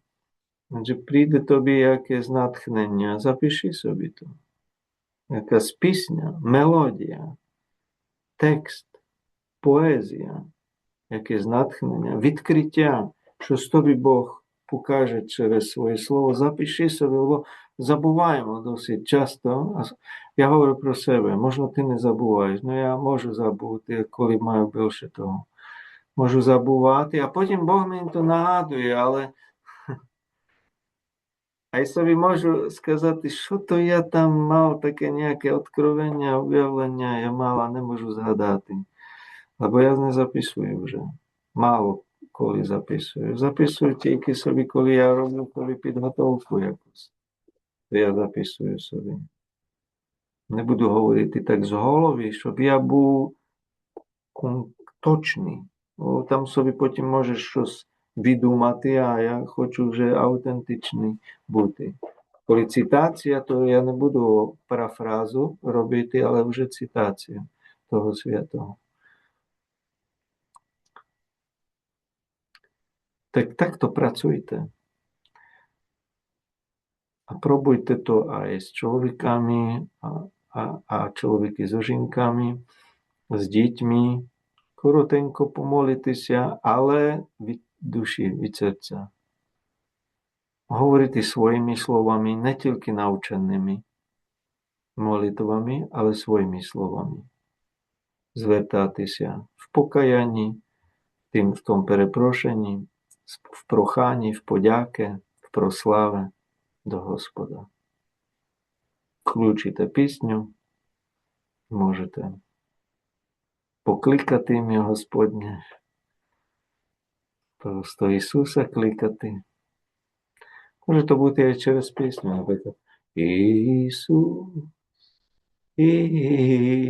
Адже прийде тобі якесь натхнення, запиши собі то. Якась пісня, мелодія, текст, поезія, якесь натхнення, відкриття, що тобі Бог покаже через своє слово, запиши собі, бо забуваємо досить часто. Я говорю про себе, можна ти не забуваєш, я можу забути, коли маю більше того. Можу забувати, а потім Бог мені то нагадує, але А я собі можу сказати, що то я там мав таке ніяке откровення, об'явлення, я мав, а не можу згадати. Або я не записую вже. Мало коли записую. Записую тільки собі, коли я роблю підготовку якусь. То я записую собі. Не буду говорити так з голови, щоб я був точний. О, там собі потім можеш щось відумати, а я хочу вже автентичний бути. Коли цитація, то я не буду парафразу робити, але вже цитацію того святого. Так то працюйте. А пробуйте то aj з чоловіками, а чоловіки з жінками, з дітьми. Коротенько помолитися, але від душі, від серця. Говорити своїми словами, не тільки навченими молитвами, але своїми словами. Звертатися в покаянні, в тому перепрошенні, в проханні, в подяки, в прославе до Господа. Включите пісню, можете покликати ім'я Господнє, просто Ісуса кликати. Може то бути і через пісню, наприклад. Ісус, Ісус,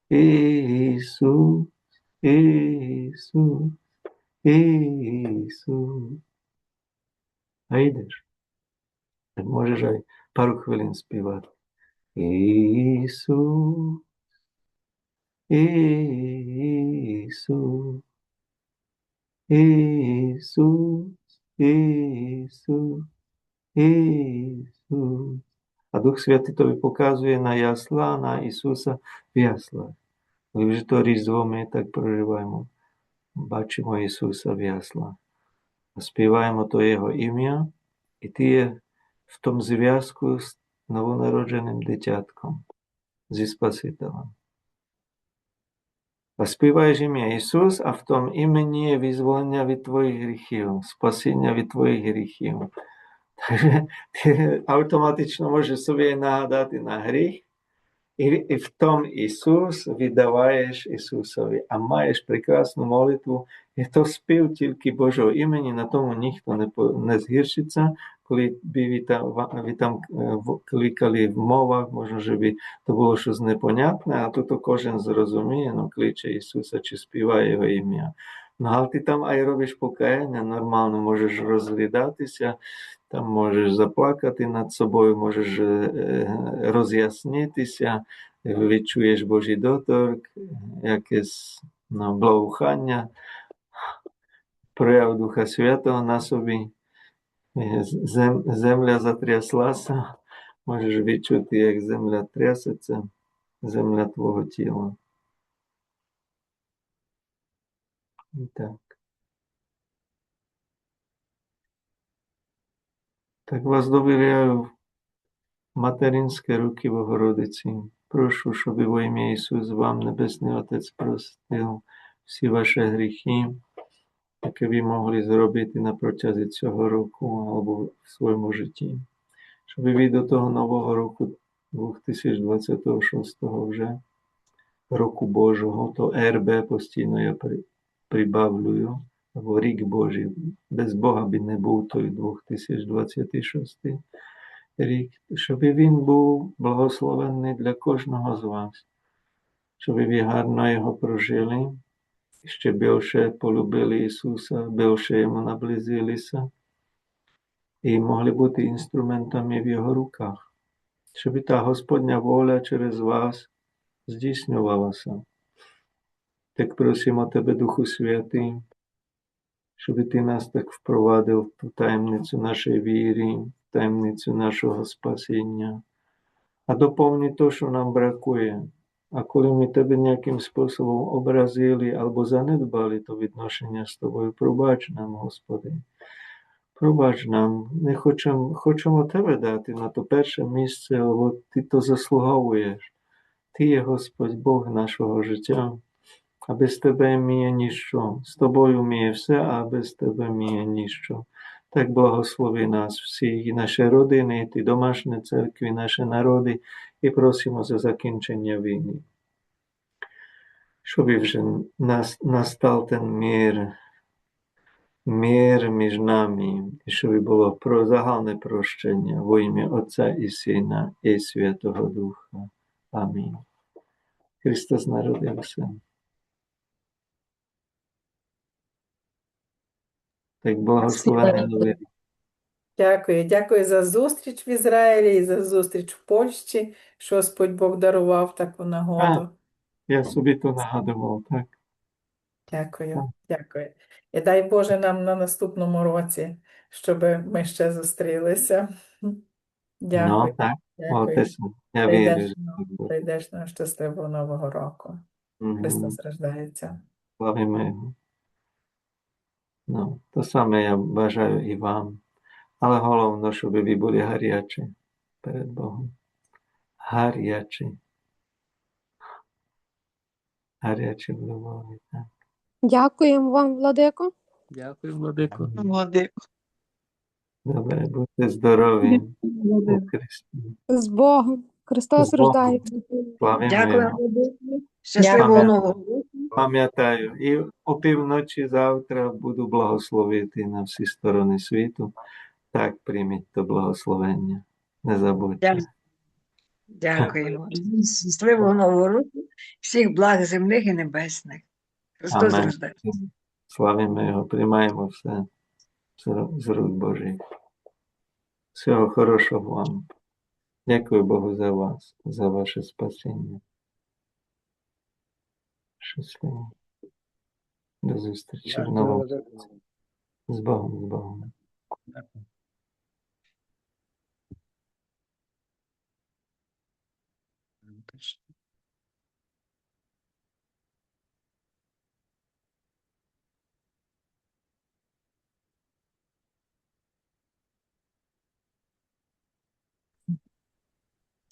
Ісус, Ісус, Ісус. А йдеш. Можеш ай пару хвилин співати. Ісус, Ісус, Ісус, Ісус, Ісус. А Дух Святий тобі показує на ясла, на Ісуса в яслах. Коли вже то Різдво ми так проживаємо. Бачимо Ісуса в яслах. Співаємо то Його ім'я, і ти є в тому зв'язку з новонародженим дитятком, зі Спасителем. А співаєш ім'я Ісус, а в тому імені є визволення від твоїх гріхів, спасіння від твоїх гріхів. Ти автоматично можеш собі нагадати на гріх, і в тому Ісус віддаваєш Ісусові, а маєш прекрасну молитву, і то спів тільки Божого імені, на тому ніхто не згіршиться, коли ви там кликали в мовах, може, щоб то було щось непонятне, а тут кожен зрозуміє, кличе Ісуса чи співає Його ім'я. Але ти там ай робиш покаяння, нормально можеш розглядатися, там можеш заплакати над собою, можеш роз'яснитися, відчуєш Божий доторк, якесь благоухання, прояв Духа Святого на собі. Земля затряслася, можеш відчути, як земля трясеться, земля твого тіла. І так. Так вас довіряю в материнські руки Богородиці. Прошу, щоб во ім'я Ісус вам, Небесний Отець, простив всі ваші гріхи, які ви могли зробити на протязі цього року або в своєму житті. Щоб ви до того нового року 2026 вже, року Божого, то РБ постійно я прибавлюю, або рік Божий. Без Бога би не був той 2026 рік, щоб він був благословенний для кожного з вас, щоб ви гарно його прожили, ще більше полюбили Ісуса, більше йому наблизилися і могли бути інструментами в його руках, щоб та Господня воля через вас здійснювалася. Так просимо Тебе, Духу Святий, щоб Ти нас так впровадив в ту таємницю нашої віри, в таємницю нашого спасіння. А доповни то, що нам бракує. А коли ми Тебе ніяким способом образили або занедбали то відношення з Тобою, пробач нам, Господи. Пробач нам. Не хочемо Тебе дати на то перше місце, бо Ти то заслуговуєш. Ти є Господь Бог нашого життя. А без Тебе ми є ніщо. З Тобою ми є все, а без Тебе ми є ніщо. так благослови нас всіх, і наші родини, і ті домашні церкви, наші народи, і просимо за закінчення війни. Щоб вже настав ten мир між нами, і щоб було про загальне прощення во ім'я Отця і Сина, і Святого Духа. Амінь. Христос народився. Так благословений новий рік. Дякую. Дякую за зустріч в Ізраїлі і за зустріч в Польщі, що Господь Бог дарував таку нагоду. Я собі то нагадував, так? Дякую. Дякую. І дай Боже нам на наступному році, щоб ми ще зустрілися. Дякую. Так, Дякую. молодець. Я вірю. Прийдешного щасливого Нового року. Христос рождається. Славимо Його. То саме я бажаю і вам. Але головне, щоб ви були гарячі перед Богом. Гарячі. Гарячі в любові, так. Дякуємо вам, Владико. Дякую, Владико. Добре, будьте здорові у Христі. З Богом. Христос З Богом. рождається. Славимо Дякую. Його. Щасливого Дякую. нового року. Пам'ятаю, і опівночі завтра буду благословити на всі сторони світу. Так, прийміть то благословення. Не забудьте. Дякуємо. Щасливого нового року. Всіх благ земних і небесних. Христос Амен. рождається. Славимо Його, приймаємо все з рук Божих. Всього хорошого вам. Дякую Богу за вас, за ваше спасіння. Щасливо. До зустрічі в новому. З Богом, з Богом. Дякую.